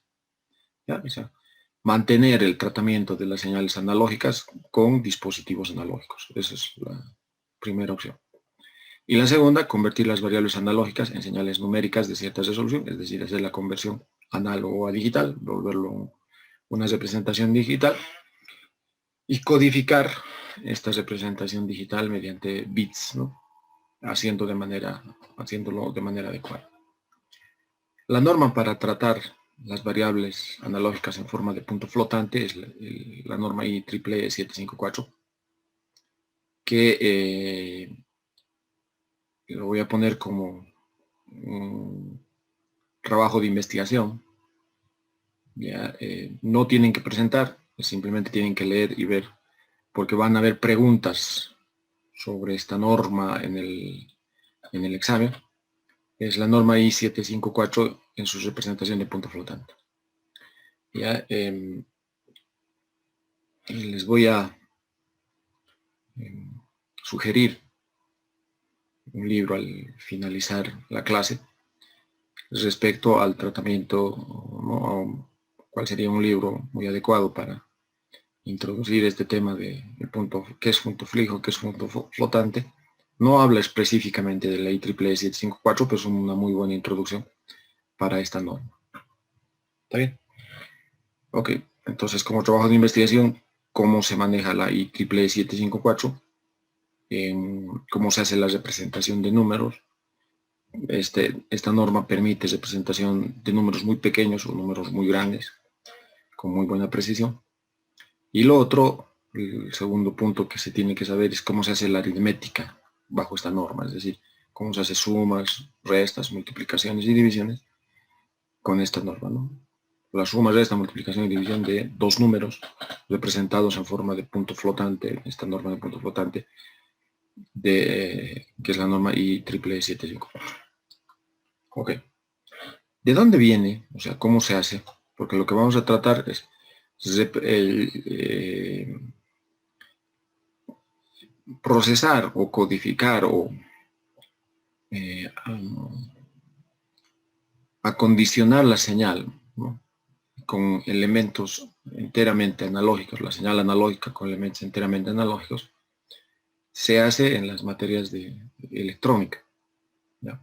¿Ya? O sea, mantener el tratamiento de las señales analógicas con dispositivos analógicos. Esa es la primera opción. Y la segunda, convertir las variables analógicas en señales numéricas de cierta resolución, es decir, hacer la conversión análogo a digital, volverlo una representación digital, y codificar esta representación digital mediante bits, ¿no? Haciéndolo de manera adecuada. La norma para tratar las variables analógicas en forma de punto flotante es la norma IEEE 754, que lo voy a poner como un trabajo de investigación. Ya, no tienen que presentar, simplemente tienen que leer y ver, porque van a haber preguntas sobre esta norma en el examen. Es la norma I754 en su representación de punto flotante. Ya, les voy a sugerir un libro al finalizar la clase respecto al tratamiento, ¿no? ¿Cuál sería un libro muy adecuado para introducir este tema de punto, qué es punto fijo, qué es punto flotante? No habla específicamente de la IEEE 754, pero es una muy buena introducción para esta norma. ¿Está bien? Ok, entonces como trabajo de investigación, ¿cómo se maneja la IEEE 754? ¿Cómo se hace la representación de números? Esta norma permite representación de números muy pequeños o números muy grandes, con muy buena precisión. Y lo otro, el segundo punto que se tiene que saber es cómo se hace la aritmética bajo esta norma, es decir, cómo se hace sumas, restas, multiplicaciones y divisiones con esta norma, ¿no? La suma, resta, multiplicación y división de dos números representados en forma de punto flotante, esta norma de punto flotante, que es la norma IEEE 754. Ok. ¿De dónde viene? O sea, ¿cómo se hace? Porque lo que vamos a tratar es procesar o codificar o acondicionar la señal, ¿no? Con elementos enteramente analógicos, la señal analógica con elementos enteramente analógicos, se hace en las materias de electrónica, ¿ya?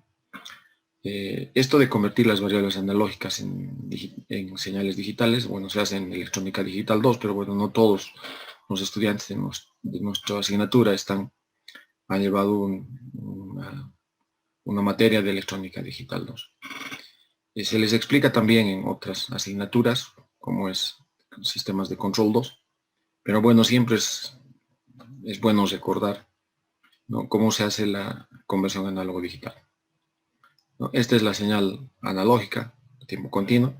Esto de convertir las variables analógicas en señales digitales, bueno, se hace en electrónica digital 2, pero bueno, no todos los estudiantes de nuestra asignatura han llevado una materia de electrónica digital 2. Se les explica también en otras asignaturas, como es sistemas de control 2, pero bueno, siempre es bueno recordar, ¿no?, cómo se hace la conversión análogo-digital, ¿no? Esta es la señal analógica de tiempo continuo.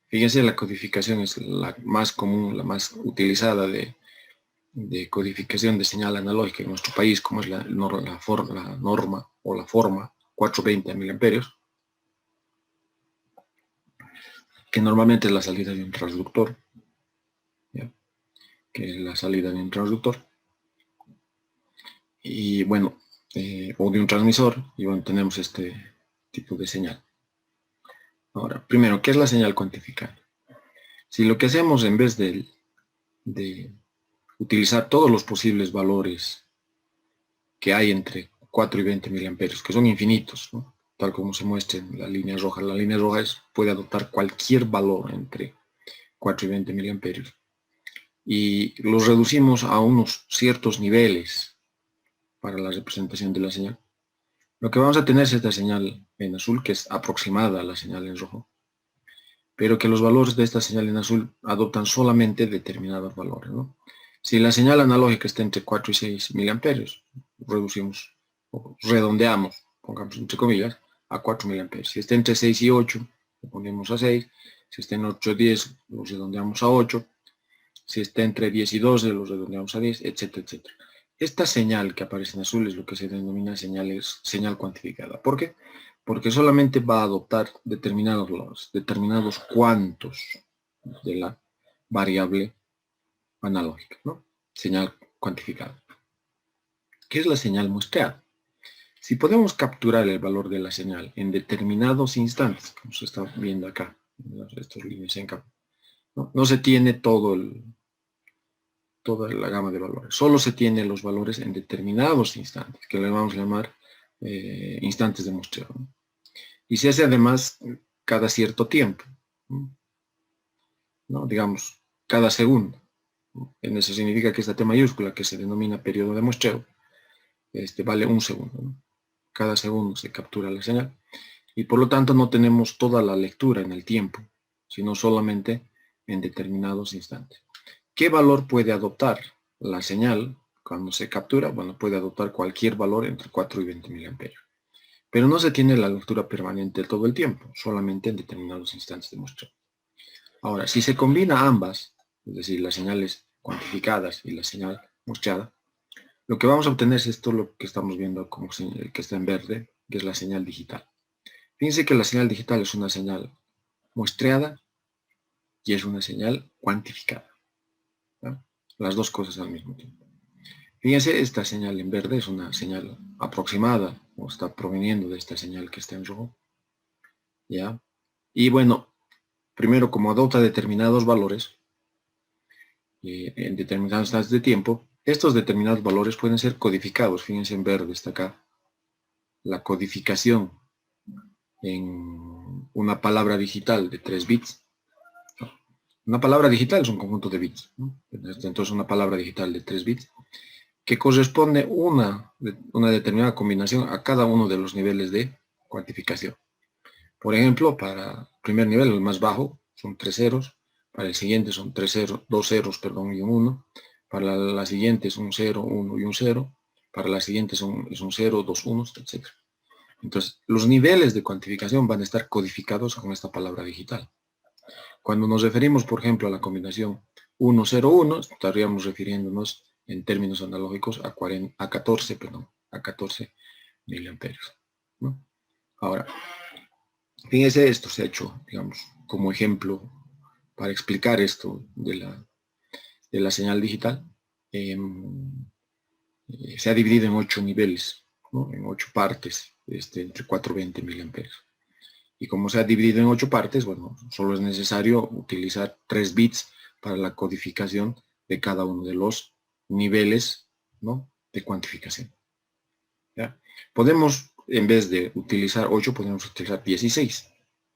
Fíjense, la codificación es la más común, la más utilizada de codificación de señal analógica en nuestro país, como es la norma o la forma 420 miliamperios, que normalmente es la salida de un transductor, ¿ya?, que es la salida de un transductor, y bueno, o de un transmisor, y bueno, tenemos este tipo de señal. Ahora, primero, ¿qué es la señal cuantificada? Si lo que hacemos, en vez de utilizar todos los posibles valores que hay entre 4 y 20 miliamperios, que son infinitos, ¿no? Tal como se muestra en la línea roja. La línea roja puede adoptar cualquier valor entre 4 y 20 miliamperios. Y los reducimos a unos ciertos niveles para la representación de la señal. Lo que vamos a tener es esta señal en azul, que es aproximada a la señal en rojo, pero que los valores de esta señal en azul adoptan solamente determinados valores, ¿no? Si la señal analógica está entre 4 y 6 miliamperios, reducimos, o redondeamos, pongamos entre comillas, a 4 miliamperios. Si está entre 6 y 8, lo ponemos a 6. Si está en 8 y 10, lo redondeamos a 8. Si está entre 10 y 12, lo redondeamos a 10, etcétera, etcétera. Esta señal que aparece en azul es lo que se denomina señal cuantificada. ¿Por qué? Porque solamente va a adoptar determinados valores, determinados cuantos de la variable analógica, ¿no? Señal cuantificada. ¿Qué es la señal muestreada? Si podemos capturar el valor de la señal en determinados instantes, como se está viendo acá, estas líneas en campo, no se tiene toda la gama de valores, solo se tiene los valores en determinados instantes, que le vamos a llamar instantes de muestreo, ¿no? Y se hace además cada cierto tiempo, ¿no? Digamos, cada segundo. En eso significa que esta T mayúscula, que se denomina periodo de muestreo, vale un segundo, ¿no? Cada segundo se captura la señal y por lo tanto no tenemos toda la lectura en el tiempo, sino solamente en determinados instantes. ¿Qué valor puede adoptar la señal cuando se captura? Bueno, puede adoptar cualquier valor entre 4 y 20 miliamperios. Pero no se tiene la lectura permanente todo el tiempo, solamente en determinados instantes de muestreo. Ahora, si se combina ambas, es decir, las señales cuantificadas y la señal muestreada, lo que vamos a obtener es esto, lo que estamos viendo como que está en verde, que es la señal digital. Fíjense que la señal digital es una señal muestreada y es una señal cuantificada, ¿no? Las dos cosas al mismo tiempo. Fíjense, esta señal en verde es una señal aproximada, o está proveniendo de esta señal que está en rojo, ¿ya? Y bueno, primero, como adopta determinados valores, en determinados instantes de tiempo, estos determinados valores pueden ser codificados. Fíjense en verde está acá la codificación en una palabra digital de 3 bits. Una palabra digital es un conjunto de bits, ¿no? Entonces una palabra digital de 3 bits que corresponde una determinada combinación a cada uno de los niveles de cuantificación. Por ejemplo, para el primer nivel, el más bajo, son 3 ceros. Para el siguiente son 2 ceros, y un 1. Para la siguiente es un 0, 1 y un 0. Para la siguiente es un 0, 2 unos, etc. Entonces, los niveles de cuantificación van a estar codificados con esta palabra digital. Cuando nos referimos, por ejemplo, a la combinación 1, 0, 1, estaríamos refiriéndonos en términos analógicos a 14 miliamperios, ¿no? Ahora, fíjense, esto se ha hecho, digamos, como ejemplo para explicar esto de la señal digital. Se ha dividido en 8 niveles, ¿no? En 8 partes, entre 4 y 20 miliamperios. Y como se ha dividido en 8 partes, bueno, solo es necesario utilizar 3 bits para la codificación de cada uno de los niveles, ¿no?, de cuantificación. ¿Ya? Podemos, en vez de utilizar 8, podemos utilizar 16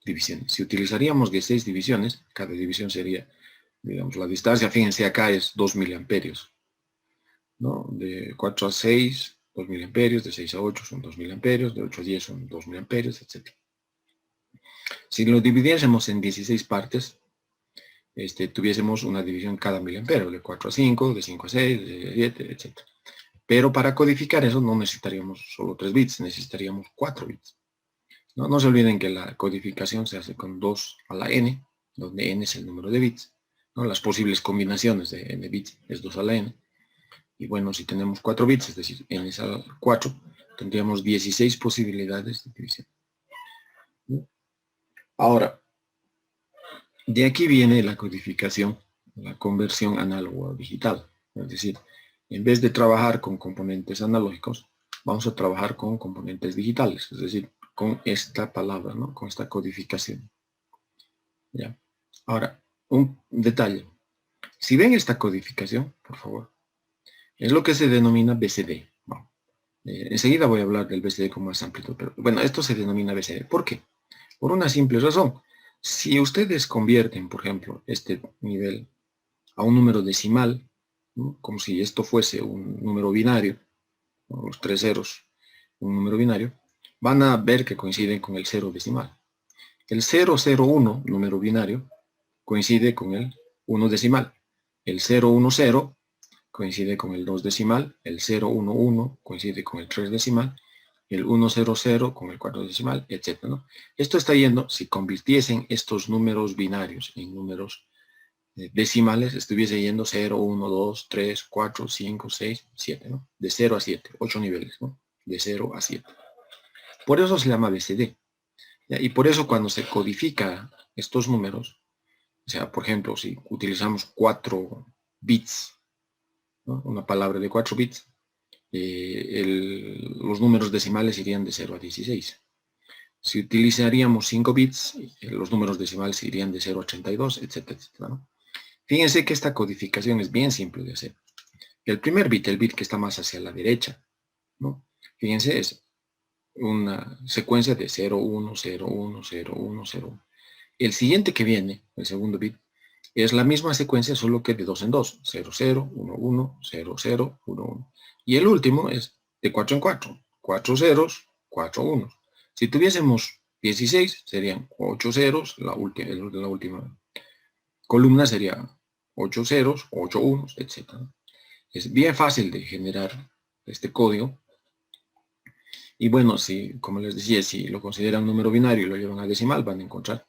divisiones. Si utilizaríamos 16 divisiones, cada división sería, digamos, la distancia, fíjense, acá es 2 miliamperios, ¿no? De 4 a 6, 2 miliamperios, de 6 a 8 son 2 miliamperios, de 8 a 10 son 2 miliamperios, etc. Si lo dividiésemos en 16 partes, tuviésemos una división cada miliamperio, de 4 a 5, de 5 a 6, de 7, etc. Pero para codificar eso no necesitaríamos solo 3 bits, necesitaríamos 4 bits. No se olviden que la codificación se hace con 2 a la n, donde n es el número de bits, ¿no? Las posibles combinaciones de n bits es 2 a la n. Y bueno, si tenemos 4 bits, es decir, n es al 4, tendríamos 16 posibilidades de división. Ahora, de aquí viene la codificación, la conversión análogo a digital. Es decir, en vez de trabajar con componentes analógicos, vamos a trabajar con componentes digitales, es decir, con esta palabra, ¿no?, con esta codificación. ¿Ya? Ahora, un detalle. Si ven esta codificación, por favor, es lo que se denomina BCD. Bueno, Enseguida voy a hablar del BCD con más amplitud, pero bueno, esto se denomina BCD. ¿Por qué? Por una simple razón. Si ustedes convierten, por ejemplo, este nivel a un número decimal, ¿no? Como si esto fuese un número binario, ¿no? Los 3 ceros, un número binario, van a ver que coinciden con el 0 decimal. El 001, número binario, coincide con el 1 decimal. El 010 coincide con el 2 decimal, el 011 coincide con el 3 decimal, el 100 con el 4 decimal, etc., ¿no? Esto está yendo, si convirtiesen estos números binarios en números decimales, estuviese yendo 0, 1, 2, 3, 4, 5, 6, 7, ¿no? De 0 a 7, 8 niveles, ¿no? De 0 a 7. Por eso se llama BCD. ¿Ya? Y por eso cuando se codifica estos números, o sea, por ejemplo, si utilizamos 4 bits, ¿no? Una palabra de 4 bits, los números decimales irían de 0 a 16. Si utilizaríamos 5 bits, los números decimales irían de 0 a 82, etcétera, etcétera, ¿no? Fíjense que esta codificación es bien simple de hacer. El primer bit, el bit que está más hacia la derecha, ¿no? Fíjense, es una secuencia de 0, 1, 0, 1, 0, 1, 0, 1. El siguiente que viene, el segundo bit, es la misma secuencia, solo que de 2 en 2. 0, 0, 1, 1, 0, 0, 1, 1. Y el último es de 4 en 4. 4 ceros, 4 unos. Si tuviésemos 16, serían 8 ceros, la última columna sería 8 ceros, 8 unos, etc. Es bien fácil de generar este código. Y bueno, si, como les decía, si lo consideran un número binario y lo llevan a decimal, van a encontrar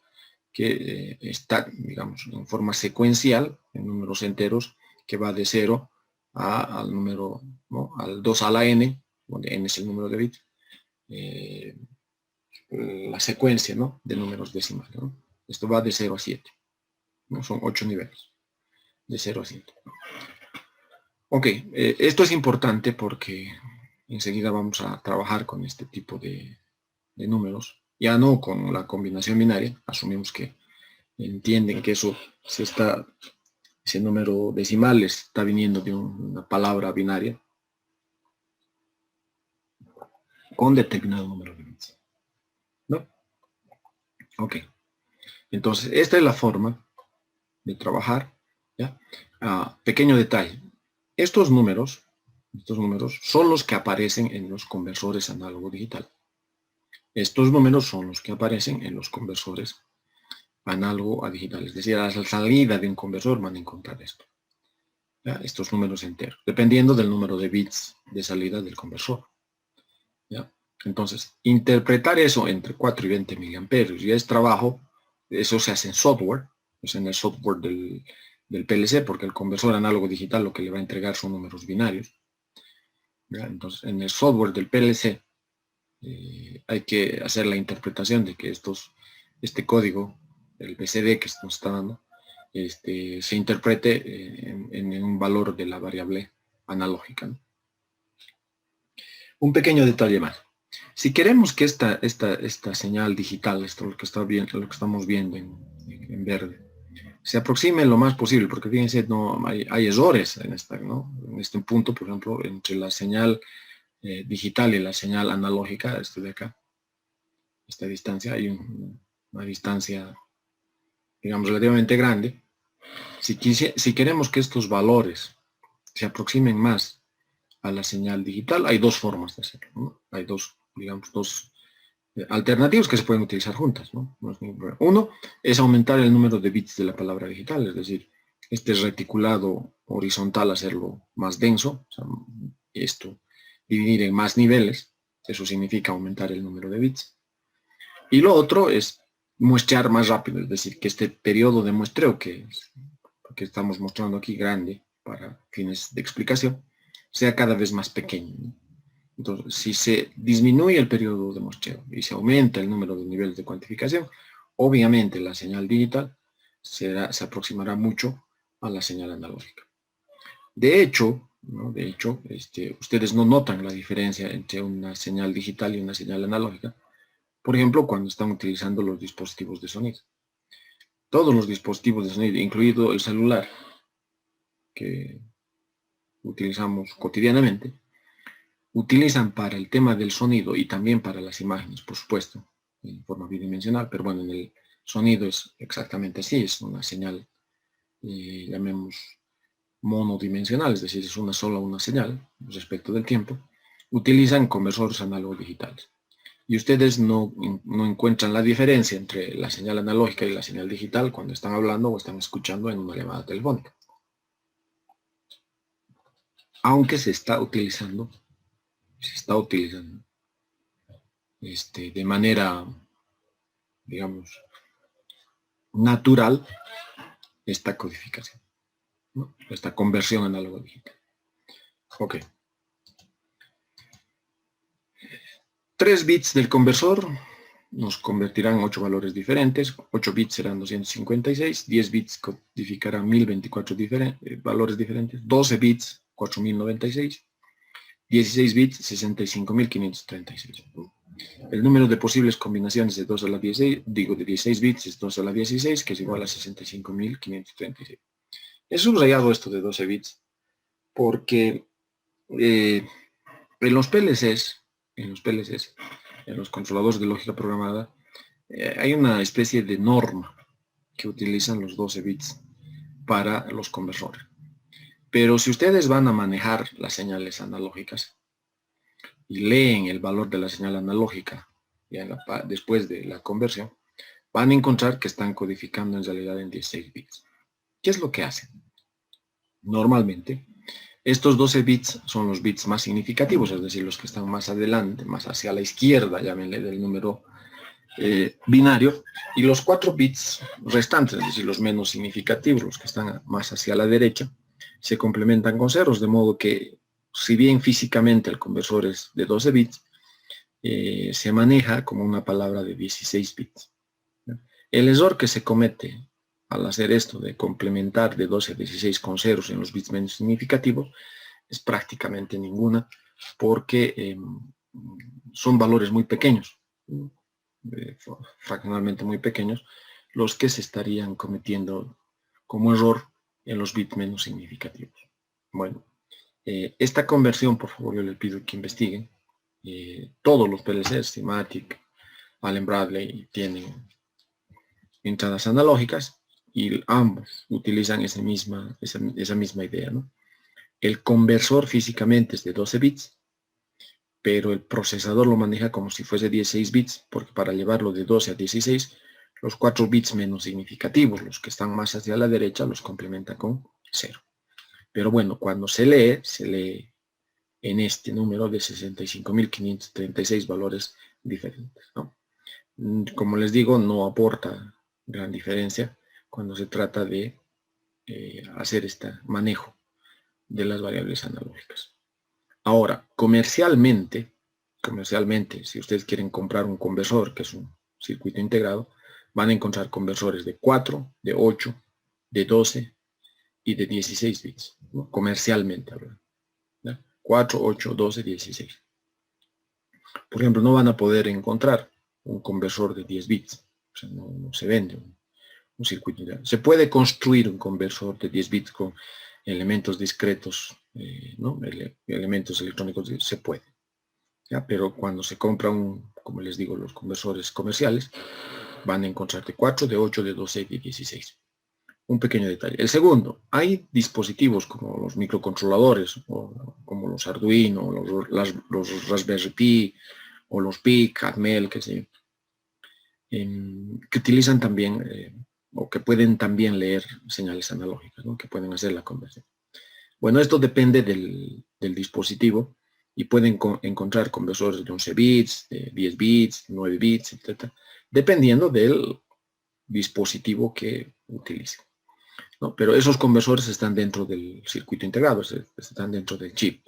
que está, digamos, en forma secuencial, en números enteros, que va de 0 al número, ¿no? Al 2 a la n, donde n es el número de bits, la secuencia, ¿no? De números decimales, ¿no? Esto va de 0 a 7, ¿no? Son 8 niveles, de 0 a 7. Ok, esto es importante porque enseguida vamos a trabajar con este tipo de números, ya no con la combinación binaria, asumimos que entienden que eso se está, ese número decimal está viniendo de una palabra binaria con determinado número de bits, ¿no? Ok, entonces esta es la forma de trabajar, ¿ya? Pequeño detalle, estos números son los que aparecen en los conversores análogo digital. Estos números son los que aparecen en los conversores análogo a digital, es decir, a la salida de un conversor van a encontrar esto. ¿Ya? Estos números enteros, dependiendo del número de bits de salida del conversor. ¿Ya? Entonces, interpretar eso entre 4 y 20 miliamperios ya es trabajo, eso se hace en software, es en el software del PLC, porque el conversor análogo digital lo que le va a entregar son números binarios. ¿Ya? Entonces, en el software del PLC hay que hacer la interpretación de que este código, el BCD que nos está dando, se interprete en un valor de la variable analógica, ¿no? Un pequeño detalle más. Si queremos que esta señal digital, esto lo que estamos viendo en verde, se aproxime lo más posible, porque fíjense, no, hay errores ¿no? En este punto, por ejemplo, entre la señal digital y la señal analógica, esto de acá, esta distancia, hay una distancia, digamos, relativamente grande. Si queremos que estos valores se aproximen más a la señal digital, hay dos formas de hacerlo, ¿no? Hay dos, digamos, dos alternativas que se pueden utilizar juntas, ¿no? No es ningún problema. Uno es aumentar el número de bits de la palabra digital, es decir, este reticulado horizontal hacerlo más denso, o sea, esto dividir en más niveles, eso significa aumentar el número de bits. Y lo otro es muestrear más rápido, es decir, que este periodo de muestreo que estamos mostrando aquí grande para fines de explicación, sea cada vez más pequeño, ¿no? Entonces, si se disminuye el periodo de muestreo y se aumenta el número de niveles de cuantificación, obviamente la señal digital se aproximará mucho a la señal analógica. De hecho, ¿no? Ustedes no notan la diferencia entre una señal digital y una señal analógica, por ejemplo, cuando están utilizando los dispositivos de sonido. Todos los dispositivos de sonido, incluido el celular, que utilizamos cotidianamente, utilizan para el tema del sonido y también para las imágenes, por supuesto, en forma bidimensional, pero bueno, en el sonido es exactamente así, es una señal, llamemos monodimensional, es decir, es una señal respecto del tiempo. Utilizan conversores análogo digitales. Y ustedes no encuentran la diferencia entre la señal analógica y la señal digital cuando están hablando o están escuchando en una llamada telefónica. Aunque se está utilizando de manera, digamos, natural esta codificación, ¿no? Esta conversión análogo digital. Ok. 3 bits del conversor nos convertirán 8 valores diferentes, 8 bits serán 256, 10 bits codificarán 1024 valores diferentes, 12 bits 4096, 16 bits 65536. El número de posibles combinaciones de 2 a la 16, de 16 bits es 2 a la 16, que es igual a 65536. He subrayado esto de 12 bits porque en los PLCs, en los controladores de lógica programada, hay una especie de norma que utilizan los 12 bits para los conversores. Pero si ustedes van a manejar las señales analógicas y leen el valor de la señal analógica después de la conversión, van a encontrar que están codificando en realidad en 16 bits. ¿Qué es lo que hacen? Normalmente, estos 12 bits son los bits más significativos, es decir, los que están más adelante, más hacia la izquierda, llámenle, del número binario, y los 4 bits restantes, es decir, los menos significativos, los que están más hacia la derecha, se complementan con ceros, de modo que, si bien físicamente el conversor es de 12 bits, se maneja como una palabra de 16 bits. El error que se comete al hacer esto de complementar de 12 a 16 con ceros en los bits menos significativos es prácticamente ninguna, porque son valores muy pequeños, fraccionalmente muy pequeños, los que se estarían cometiendo como error en los bits menos significativos. Bueno, esta conversión, por favor, yo les pido que investiguen. Todos los PLCs, Simatic, Allen Bradley, tienen entradas analógicas y ambos utilizan esa misma idea, ¿no? El conversor físicamente es de 12 bits, pero el procesador lo maneja como si fuese 16 bits, porque para llevarlo de 12 a 16, los 4 bits menos significativos, los que están más hacia la derecha, los complementa con 0. Pero bueno, cuando se lee en este número de 65.536 valores diferentes, ¿no? Como les digo, no aporta gran diferencia cuando se trata de hacer este manejo de las variables analógicas. Ahora, comercialmente, si ustedes quieren comprar un conversor, que es un circuito integrado, van a encontrar conversores de 4, de 8, de 12 y de 16 bits, ¿no? Comercialmente hablando, ¿no? 4, 8, 12, 16. Por ejemplo, no van a poder encontrar un conversor de 10 bits, o sea, no se vende un circuito integrado. Se puede construir un conversor de 10 bits con elementos discretos, ¿no? Elementos electrónicos, se puede. ¿Ya? Pero cuando se compra como les digo, los conversores comerciales, van a encontrar de 4, de 8, de 12 y de 16. Un pequeño detalle. El segundo, hay dispositivos como los microcontroladores, o como los Arduino, los Raspberry Pi, o los PIC, Atmel, que utilizan también, o que pueden también leer señales analógicas, ¿no? Que pueden hacer la conversión. Bueno, esto depende del dispositivo, y pueden encontrar conversores de 11 bits, de 10 bits, 9 bits, etc., dependiendo del dispositivo que utilicen, ¿no? Pero esos conversores están dentro del circuito integrado, están dentro del chip.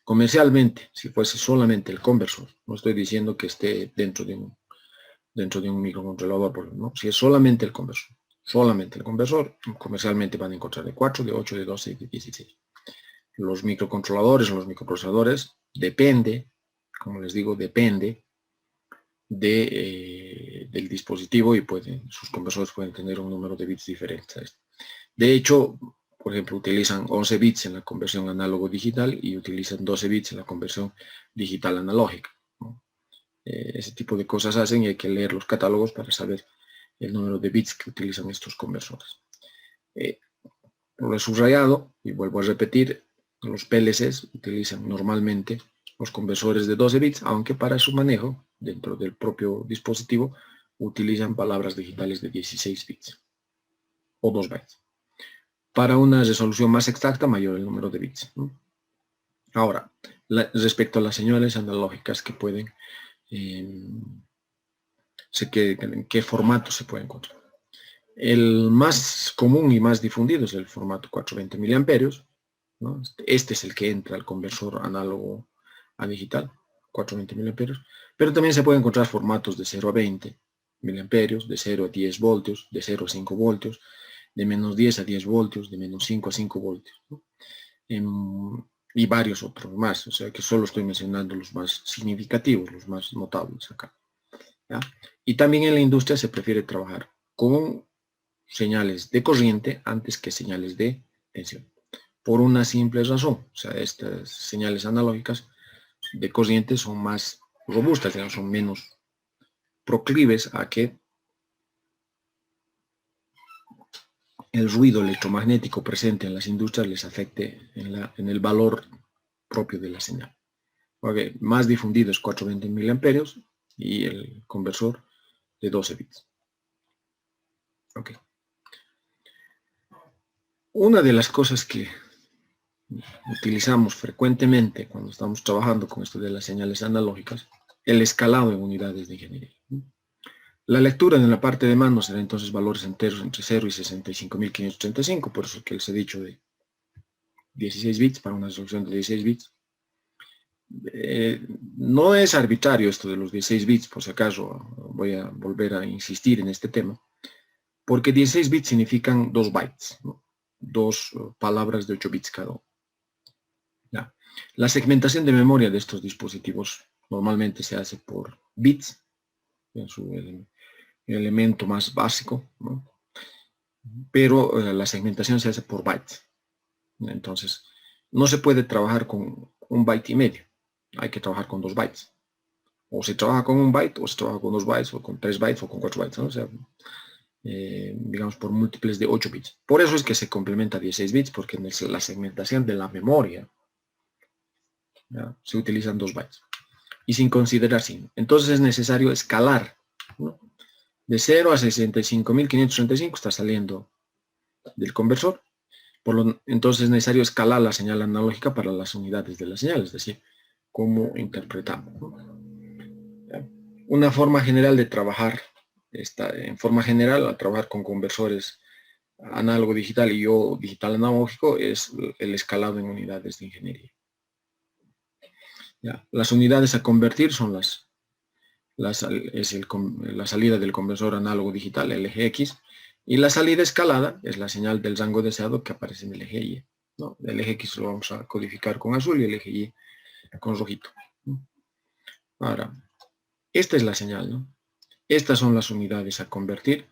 Comercialmente, si fuese solamente el conversor, no estoy diciendo que esté dentro de un microcontrolador, ¿no? Si es solamente el conversor, comercialmente van a encontrar de 4, de 8, de 12 y de 16. Los microcontroladores o los microprocesadores depende, como les digo, depende del dispositivo, y sus conversores pueden tener un número de bits diferentes. De hecho, por ejemplo, utilizan 11 bits en la conversión análogo-digital y utilizan 12 bits en la conversión digital-analógica, ¿no? Ese tipo de cosas hacen y hay que leer los catálogos para saber el número de bits que utilizan estos conversores. Lo he subrayado y vuelvo a repetir, los PLCs utilizan normalmente los conversores de 12 bits, aunque para su manejo dentro del propio dispositivo utilizan palabras digitales de 16 bits o 2 bytes. Para una resolución más exacta, mayor el número de bits, ¿no? Ahora, respecto a las señales analógicas que pueden, en qué formato se puede encontrar. El más común y más difundido es el formato 420 miliamperios, ¿no? Este es el que entra al conversor análogo a digital, 420 miliamperios, pero también se pueden encontrar formatos de 0 a 20 miliamperios, de 0 a 10 voltios, de 0 a 5 voltios, de menos 10 a 10 voltios, de menos 5 a 5 voltios, ¿no? Y varios otros más, o sea que solo estoy mencionando los más significativos, los más notables acá, ¿ya? Y también en la industria se prefiere trabajar con señales de corriente antes que señales de tensión, por una simple razón, o sea, estas señales analógicas de corriente son más robustas, digamos, son menos proclives a que el ruido electromagnético presente en las industrias les afecte en el valor propio de la señal. Porque más difundido es 420 miliamperios y el conversor de 12 bits. Okay. Una de las cosas que utilizamos frecuentemente cuando estamos trabajando con esto de las señales analógicas, el escalado en unidades de ingeniería. La lectura en la parte de mano será entonces valores enteros entre 0 y 65.535, por eso que les he dicho de 16 bits para una resolución de 16 bits. No es arbitrario esto de los 16 bits, por si acaso voy a volver a insistir en este tema, porque 16 bits significan 2 bytes, ¿no? 2 palabras de 8 bits cada uno. Ya. La segmentación de memoria de estos dispositivos normalmente se hace por bits, en su elemento más básico, ¿no? Pero la segmentación se hace por bytes. Entonces, no se puede trabajar con 1 byte y medio, hay que trabajar con 2 bytes. O se trabaja con 1 byte, o se trabaja con 2 bytes, o con 3 bytes, o con 4 bytes, ¿no? O sea, digamos por múltiples de 8 bits. Por eso es que se complementa 16 bits, porque en la segmentación de la memoria, ¿ya?, se utilizan 2 bytes. Y sin considerar sin. Entonces es necesario escalar, ¿no? De 0 a 65.535 está saliendo del conversor. Entonces es necesario escalar la señal analógica para las unidades de la señal, es decir, cómo interpretamos, ¿no? Una forma general de trabajar, en forma general, al trabajar con conversores análogo digital y o digital analógico, es el escalado en unidades de ingeniería. Ya. Las unidades a convertir son la salida del conversor análogo digital, el eje X, y la salida escalada es la señal del rango deseado que aparece en el eje Y, ¿no? El eje X lo vamos a codificar con azul y el eje Y con rojito, ¿no? Ahora, esta es la señal, ¿no? Estas son las unidades a convertir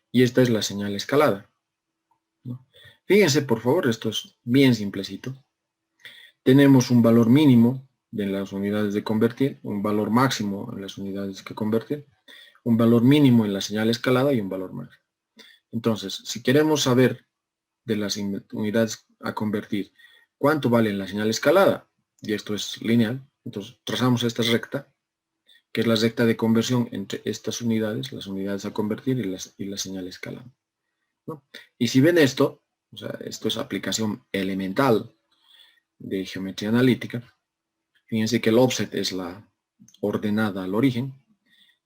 y esta es la señal escalada, ¿no? Fíjense, por favor, esto es bien simplecito. Tenemos un valor mínimo de las unidades de convertir, un valor máximo en las unidades que convertir, un valor mínimo en la señal escalada y un valor máximo. Entonces, si queremos saber de las unidades a convertir cuánto vale la señal escalada, y esto es lineal, entonces trazamos esta recta, que es la recta de conversión entre estas unidades, las unidades a convertir y la señal escalada, ¿no? Y si ven esto, o sea, esto es aplicación elemental de geometría analítica. Fíjense que el offset es la ordenada al origen.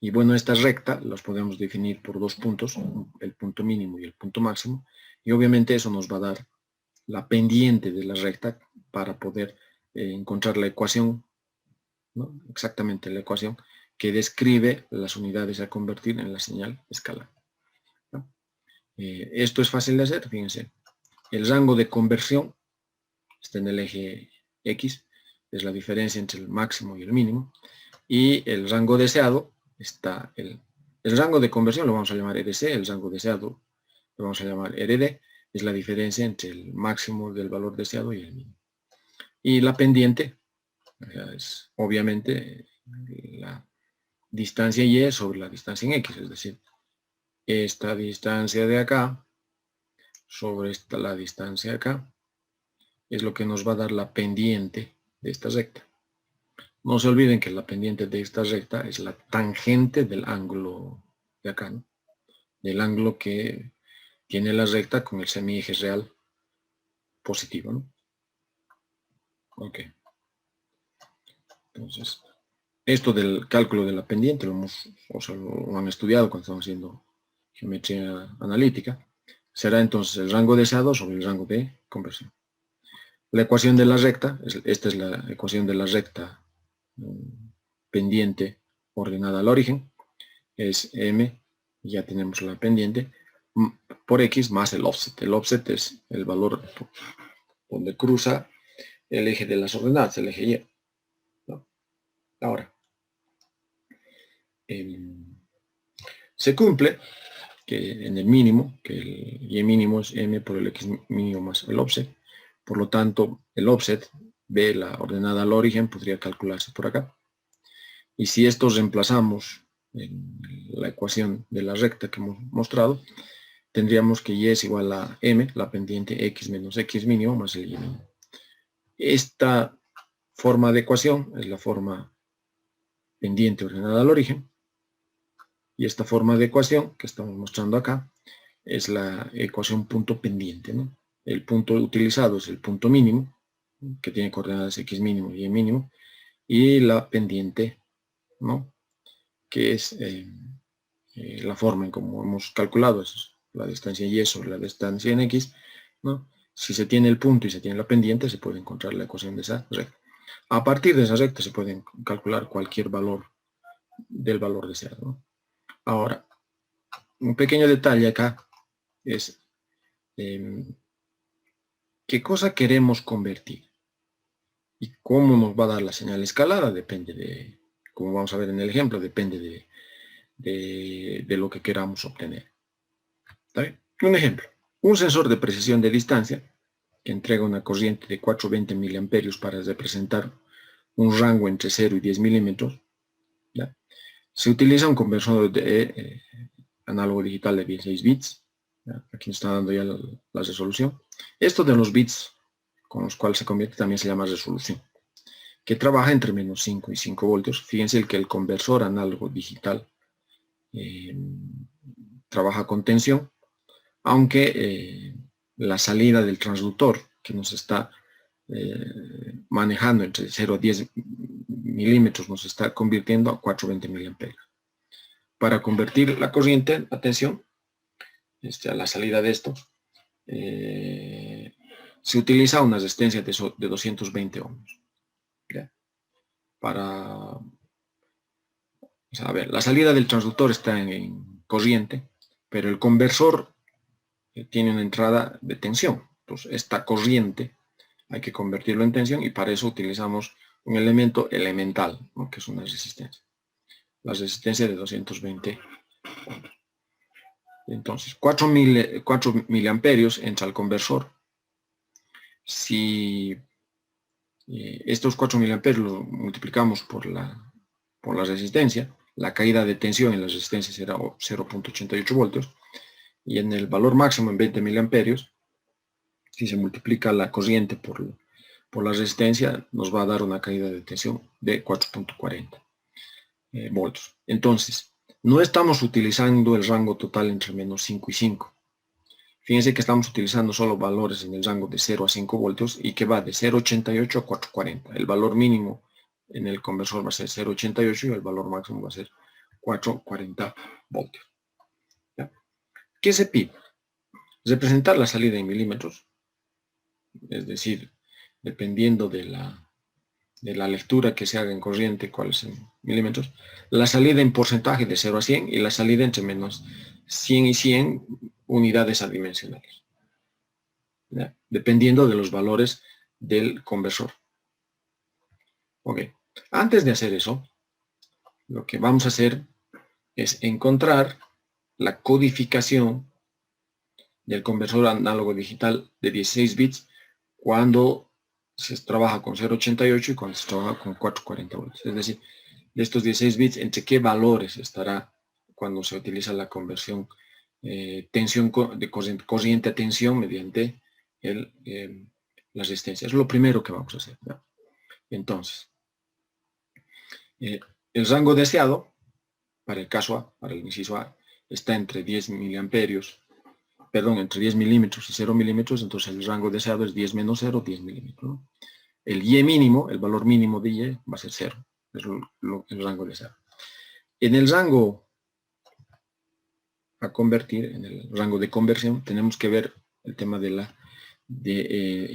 Y bueno, esta recta las podemos definir por 2 puntos, el punto mínimo y el punto máximo. Y obviamente eso nos va a dar la pendiente de la recta para poder encontrar la ecuación, ¿no? Exactamente la ecuación que describe las unidades a convertir en la señal escalar, ¿no? Esto es fácil de hacer, fíjense. El rango de conversión está en el eje X, es la diferencia entre el máximo y el mínimo, y el rango deseado está, el rango de conversión lo vamos a llamar RC, el rango deseado lo vamos a llamar RD, es la diferencia entre el máximo del valor deseado y el mínimo. Y la pendiente es obviamente la distancia y sobre la distancia en x, es decir, esta distancia de acá sobre la distancia de acá es lo que nos va a dar la pendiente de esta recta. No se olviden que la pendiente de esta recta es la tangente del ángulo de acá, ¿no? Del ángulo que tiene la recta con el semieje real positivo, ¿no? Ok. Entonces, esto del cálculo de la pendiente lo han estudiado cuando estamos haciendo geometría analítica. Será entonces el rango deseado sobre el rango de conversión. La ecuación de la recta, esta es la ecuación de la recta pendiente ordenada al origen, es m, ya tenemos la pendiente, por x más el offset. El offset es el valor donde cruza el eje de las ordenadas, el eje y. ¿No? Ahora, se cumple que en el mínimo, que el y mínimo es m por el x mínimo más el offset. Por lo tanto, el offset, b, la ordenada al origen, podría calcularse por acá. Y si esto reemplazamos en la ecuación de la recta que hemos mostrado, tendríamos que y es igual a m, la pendiente x menos x mínimo más el y mínimo. Esta forma de ecuación es la forma pendiente ordenada al origen. Y esta forma de ecuación que estamos mostrando acá es la ecuación punto pendiente, ¿no? El punto utilizado es el punto mínimo, que tiene coordenadas x mínimo y y mínimo, y la pendiente, ¿no? Que es la forma en cómo hemos calculado es la distancia y sobre la distancia en x, ¿no? Si se tiene el punto y se tiene la pendiente, se puede encontrar la ecuación de esa recta. A partir de esa recta se puede calcular cualquier valor del valor deseado, ¿no? Ahora, un pequeño detalle acá es qué cosa queremos convertir y cómo nos va a dar la señal escalada depende de, como vamos a ver en el ejemplo, depende de lo que queramos obtener. ¿Está bien? Un ejemplo, un sensor de precisión de distancia que entrega una corriente de 420 miliamperios para representar un rango entre 0 y 10 milímetros. ¿Ya? Se utiliza un conversor de análogo digital de 16 bits. ¿Ya? Aquí está dando ya la resolución. Esto de los bits con los cuales se convierte también se llama resolución, que trabaja entre menos 5 y 5 voltios. Fíjense que el conversor análogo digital trabaja con tensión, aunque la salida del transductor que nos está manejando entre 0 a 10 milímetros nos está convirtiendo a 420 miliamperios. Para convertir la corriente a tensión, a la salida de esto, se utiliza una resistencia de 220 ohms. ¿Ya? A ver, la salida del transductor está en corriente, pero el conversor tiene una entrada de tensión. Entonces, esta corriente hay que convertirlo en tensión y para eso utilizamos un elemento elemental, ¿no? Que es una resistencia. La resistencia de 220 ohms. Entonces, 4 miliamperios entra al conversor. Si estos 4 miliamperios lo multiplicamos por la resistencia, la caída de tensión en la resistencia será 0.88 voltios, y en el valor máximo en 20 miliamperios, si se multiplica la corriente por la resistencia, nos va a dar una caída de tensión de 4.40 voltios. Entonces, no estamos utilizando el rango total entre menos 5 y 5. Fíjense que estamos utilizando solo valores en el rango de 0 a 5 voltios y que va de 0.88 a 4.40. El valor mínimo en el conversor va a ser 0.88 y el valor máximo va a ser 4.40 voltios. ¿Ya? ¿Qué se pide? Representar la salida en milímetros, es decir, dependiendo de la lectura que se haga en corriente, cuáles en milímetros, la salida en porcentaje de 0 a 100 y la salida entre menos 100 y 100 unidades adimensionales, ¿ya? Dependiendo de los valores del conversor. Ok, antes de hacer eso, lo que vamos a hacer es encontrar la codificación del conversor análogo digital de 16 bits cuando se trabaja con 0.88 y cuando se trabaja con 440 voltios. Es decir, de estos 16 bits, ¿entre qué valores estará cuando se utiliza la conversión tensión de corriente a tensión mediante la resistencia? Es lo primero que vamos a hacer, ¿no? Entonces, el rango deseado para el caso A, para el inciso A, está entre 10 miliamperios, perdón, entre 10 milímetros y 0 milímetros, entonces el rango deseado es 10 menos 0, 10 milímetros, ¿no? El Y mínimo, el valor mínimo de Y va a ser 0, es el rango deseado. En el rango a convertir, en el rango de conversión, tenemos que ver el tema de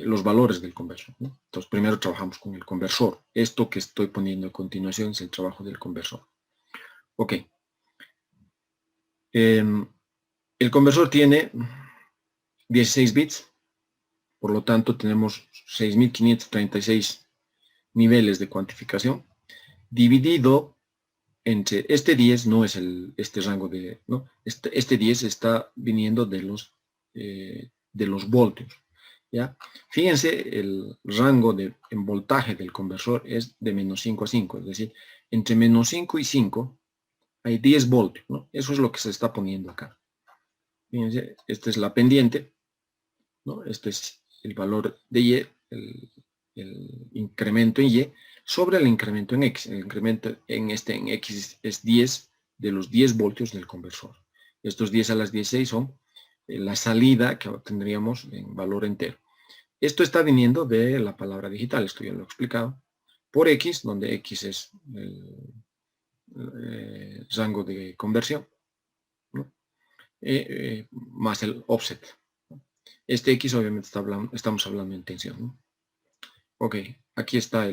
los valores del conversor, ¿no? Entonces, primero trabajamos con el conversor. Esto que estoy poniendo a continuación es el trabajo del conversor. Ok. El conversor tiene 16 bits, por lo tanto tenemos 6.536 niveles de cuantificación, dividido entre este 10, no es este rango de, ¿no? Este 10 está viniendo de los voltios, ¿ya? Fíjense, el rango en voltaje del conversor es de menos 5 a 5, es decir, entre menos 5 y 5 hay 10 voltios, ¿no? Eso es lo que se está poniendo acá. Fíjense, esta es la pendiente, ¿no? Este es el valor de Y, el incremento en Y, sobre el incremento en X. El incremento en X es 10 de los 10 voltios del conversor. Estos 10 a las 16 son la salida que obtendríamos en valor entero. Esto está viniendo de la palabra digital, esto ya lo he explicado, por X, donde X es el rango de conversión, ¿no? Más el offset. Este X obviamente estamos hablando en tensión, ¿no? Ok, aquí está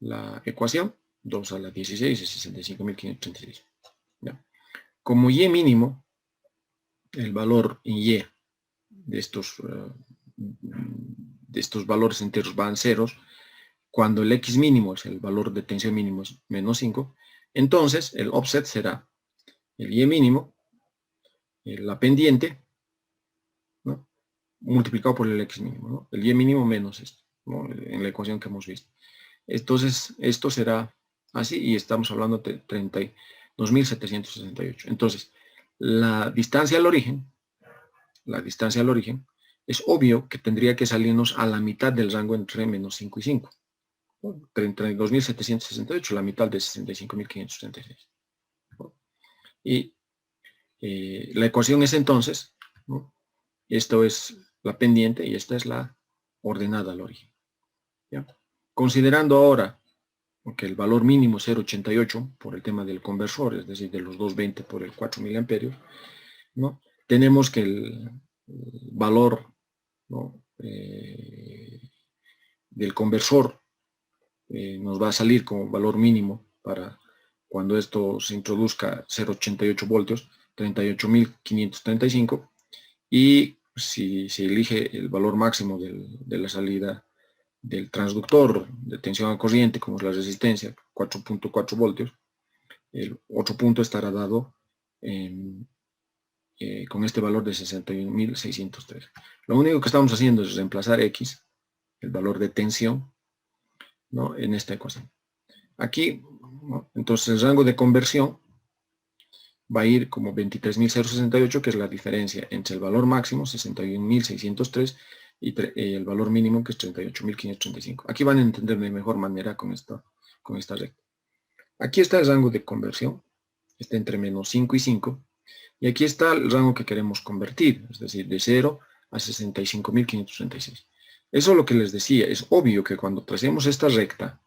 la ecuación, 2 a la 16 es 65.536. ¿Ya? Como Y mínimo, el valor en Y de estos valores enteros van ceros, cuando el X mínimo es el valor de tensión mínimo es menos 5, entonces el offset será el Y mínimo, la pendiente, ¿no? Multiplicado por el X mínimo, ¿no? El Y mínimo menos esto, ¿no? En la ecuación que hemos visto. Entonces, esto será así y estamos hablando de 32.768. Entonces, la distancia al origen, es obvio que tendría que salirnos a la mitad del rango entre menos 5 y 5. 32.768, la mitad de 65.536. Y la ecuación es entonces, ¿no? Esto es la pendiente y esta es la ordenada al origen, ¿ya? Considerando ahora que el valor mínimo es 0.88 por el tema del conversor, es decir, de los 220 por el 4 miliamperios, ¿no? Tenemos que el valor, ¿no? Del conversor nos va a salir como valor mínimo para cuando esto se introduzca 0.88 voltios, 38.535, y si se elige el valor máximo de la salida del transductor de tensión a corriente, como es la resistencia, 4.4 voltios, el otro punto estará dado con este valor de 61.603. Lo único que estamos haciendo es reemplazar X, el valor de tensión, ¿no? En esta ecuación. Aquí, ¿no? Entonces el rango de conversión va a ir como 23.068, que es la diferencia entre el valor máximo, 61.603, y el valor mínimo, que es 38.535. Aquí van a entender de mejor manera con esta recta. Aquí está el rango de conversión, está entre menos 5 y 5, y aquí está el rango que queremos convertir, es decir, de 0 a 65.536. Eso es lo que les decía, es obvio que cuando tracemos esta recta,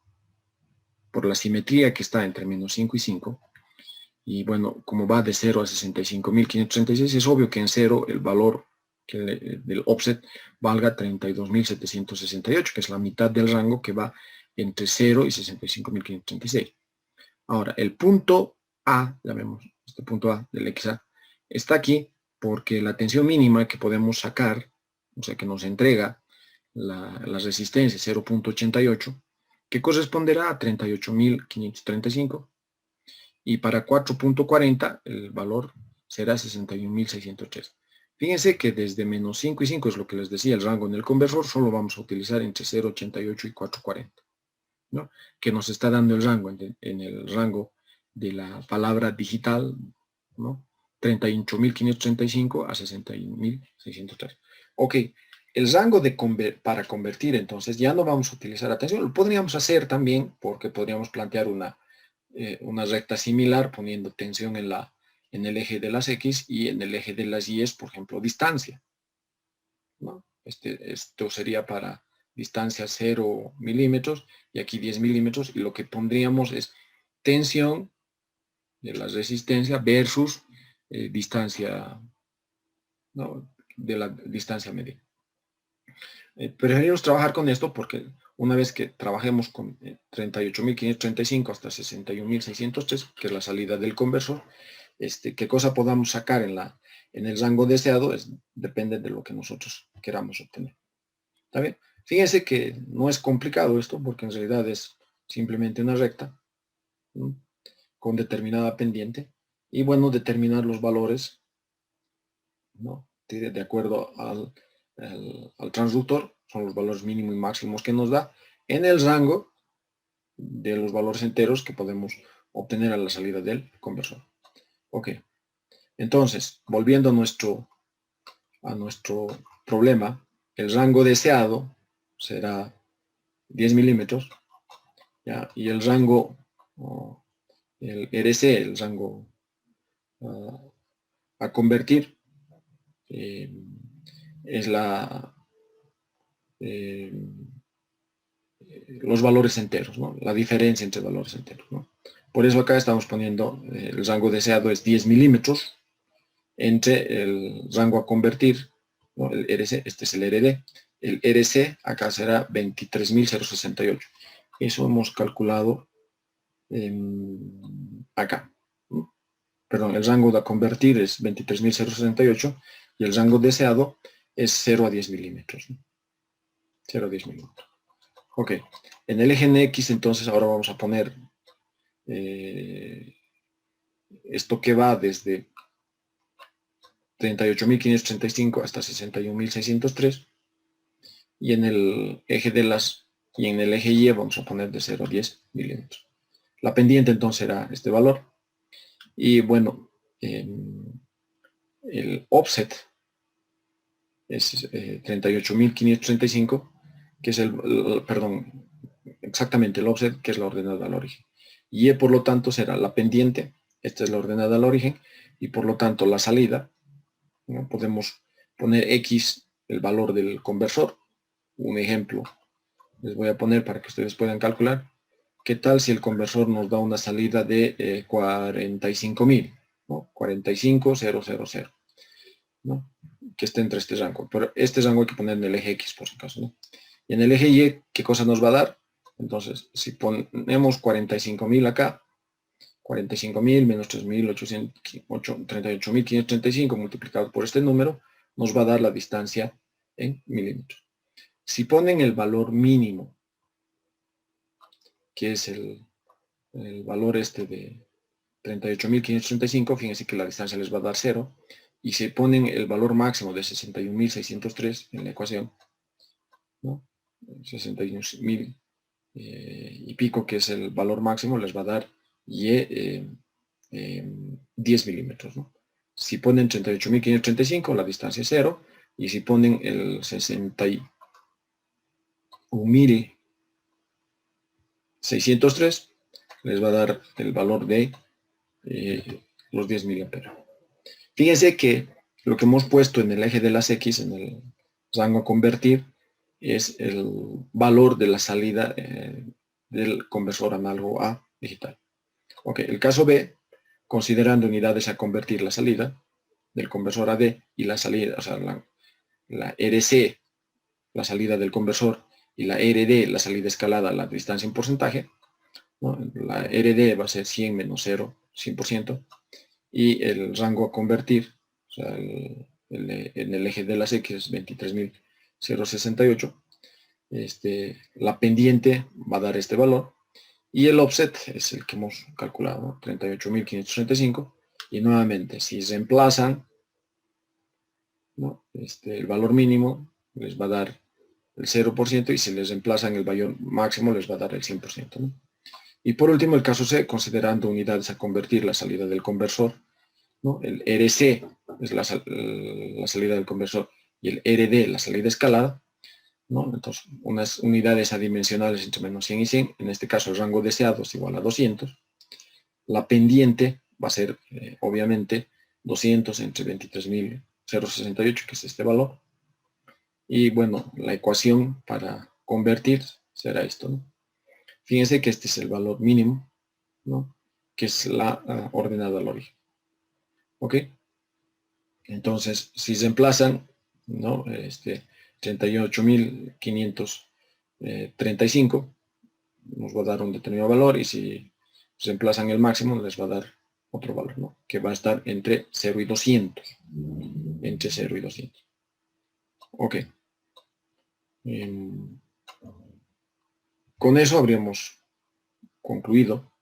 por la simetría que está entre menos 5 y 5, y bueno, como va de 0 a 65.536, es obvio que en 0 el valor del offset valga 32.768, que es la mitad del rango que va entre 0 y 65.536. Ahora, el punto A, llamemos este punto A del XA, está aquí porque la tensión mínima que podemos sacar, o sea, que nos entrega la resistencia 0.88, que corresponderá a 38.535, y para 4.40 el valor será 61.603. Fíjense que desde menos 5 y 5 es lo que les decía, el rango en el conversor, solo vamos a utilizar entre 0,88 y 4,40, ¿no? Que nos está dando el rango en el rango de la palabra digital, ¿no? 38.535 a 61.603. Ok, el rango para convertir, entonces, ya no vamos a utilizar atención. Lo podríamos hacer también, porque podríamos plantear una recta similar poniendo tensión en el eje de las X y en el eje de las Y es, por ejemplo, distancia, ¿no? Esto sería para distancia 0 milímetros y aquí 10 milímetros, y lo que pondríamos es tensión de la resistencia versus distancia, ¿no? De la distancia medida. Preferimos trabajar con esto porque una vez que trabajemos con 38.535 hasta 61.603, que es la salida del conversor, qué cosa podamos sacar en el rango deseado depende de lo que nosotros queramos obtener. ¿Está bien? Fíjense que no es complicado esto porque en realidad es simplemente una recta, ¿no? Con determinada pendiente, y bueno, determinar los valores, ¿no? De acuerdo al transductor, son los valores mínimos y máximos que nos da en el rango de los valores enteros que podemos obtener a la salida del conversor. Ok, entonces, volviendo a nuestro problema, el rango deseado será 10 milímetros, ¿ya? Y el rango, el RC, el rango a convertir, es los valores enteros, ¿no? La diferencia entre valores enteros, ¿no? Por eso acá estamos poniendo el rango deseado es 10 milímetros entre el rango a convertir, ¿no? El RC, este es el RD. El RC acá será 23.068. Eso hemos calculado acá, ¿no? Perdón, el rango de convertir es 23.068 y el rango deseado es 0 a 10 milímetros, ¿no? 0 a 10 milímetros. Ok, en el eje en X entonces ahora vamos a poner esto que va desde 38.535 hasta 61.603, y en el eje y en el eje Y vamos a poner de 0 a 10 milímetros. La pendiente entonces será este valor, y bueno, el offset es 38.535, que es perdón, exactamente el offset, que es la ordenada al origen. Y por lo tanto será la pendiente, esta es la ordenada al origen, y por lo tanto la salida, ¿no? Podemos poner X, el valor del conversor. Un ejemplo les voy a poner para que ustedes puedan calcular. ¿Qué tal si el conversor nos da una salida de 45.000, ¿no? 45.000, ¿no? Que esté entre este rango. Pero este rango hay que poner en el eje X por si acaso, ¿no? Y en el eje Y, ¿qué cosa nos va a dar? Entonces, si ponemos 45.000 acá, 45.000 menos 38.535 multiplicado por este número, nos va a dar la distancia en milímetros. Si ponen el valor mínimo, que es el valor de 38.535, fíjense que la distancia les va a dar 0, y si ponen el valor máximo de 61.603 en la ecuación, ¿no? 61.000 y pico, que es el valor máximo, les va a dar 10 milímetros, ¿no? Si ponen 38.535, la distancia es 0, y si ponen el 61.603, les va a dar el valor de los 10 miliamperes. Fíjense que lo que hemos puesto en el eje de las X, en el rango a convertir, es el valor de la salida del conversor análogo a digital. Ok, el caso B, considerando unidades a convertir la salida del conversor AD y la salida, o sea, la RC, la salida del conversor, y la RD, la salida escalada a la distancia en porcentaje, ¿no? La RD va a ser 100 menos 0, 100%, y el rango a convertir, o sea, en el eje de las X es 23.068, la pendiente va a dar este valor, y el offset es el que hemos calculado, ¿no? 38.535, y nuevamente, si reemplazan ¿no? El valor mínimo les va a dar el 0% y si les reemplazan el valor máximo les va a dar el 100%, ¿no? Y por último, el caso C, considerando unidades a convertir, la salida del conversor, ¿no? El RC es la salida del conversor y el RD la salida escalada, ¿no? Entonces, unas unidades adimensionales entre menos 100 y 100, en este caso el rango deseado es igual a 200. La pendiente va a ser, obviamente, 200 entre 23.068, que es este valor. Y bueno, la ecuación para convertir será esto, ¿no? Fíjense que este es el valor mínimo, ¿no? Que es la ordenada al origen. ¿Ok? Entonces, si se reemplazan, ¿no? 38.535 nos va a dar un determinado valor y si reemplazan el máximo les va a dar otro valor, ¿no? Que va a estar entre 0 y 200. Entre 0 y 200. Ok. Con eso habríamos concluido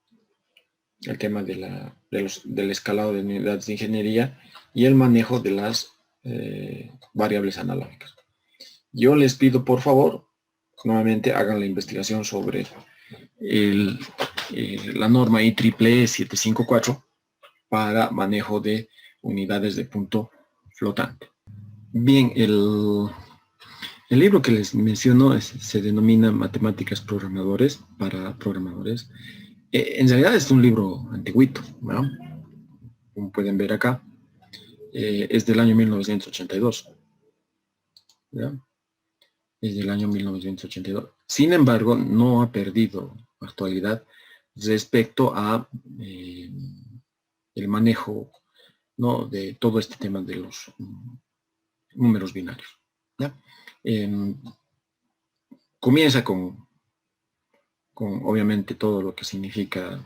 el tema del escalado de unidades de ingeniería y el manejo de las variables analógicas. Yo les pido, por favor, nuevamente hagan la investigación sobre la norma IEEE 754 para manejo de unidades de punto flotante. Bien, el libro que les menciono se denomina Matemáticas Programadores para Programadores. En realidad es un libro antiguito, ¿no? Como pueden ver acá, es del año 1982. ¿Ya? Es del año 1982. Sin embargo, no ha perdido actualidad respecto a el manejo, ¿no? De todo este tema de los números binarios. ¿Ya? Comienza con obviamente todo lo que significa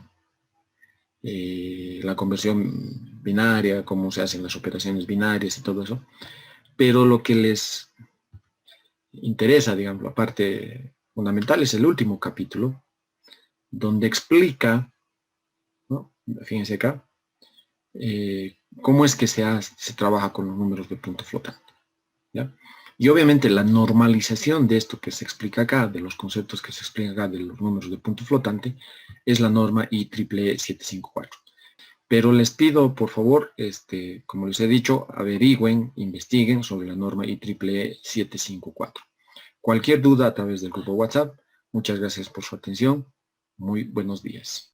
la conversión binaria, cómo se hacen las operaciones binarias y todo eso, pero lo que les interesa, digamos, la parte fundamental es el último capítulo, donde explica, ¿no? Fíjense acá, cómo es que se trabaja con los números de punto flotante, ¿ya? Y obviamente la normalización de esto que se explica acá, de los conceptos que se explican acá de los números de punto flotante, es la norma IEEE 754. Pero les pido, por favor, como les he dicho, averigüen, investiguen sobre la norma IEEE 754. Cualquier duda a través del grupo WhatsApp. Muchas gracias por su atención. Muy buenos días.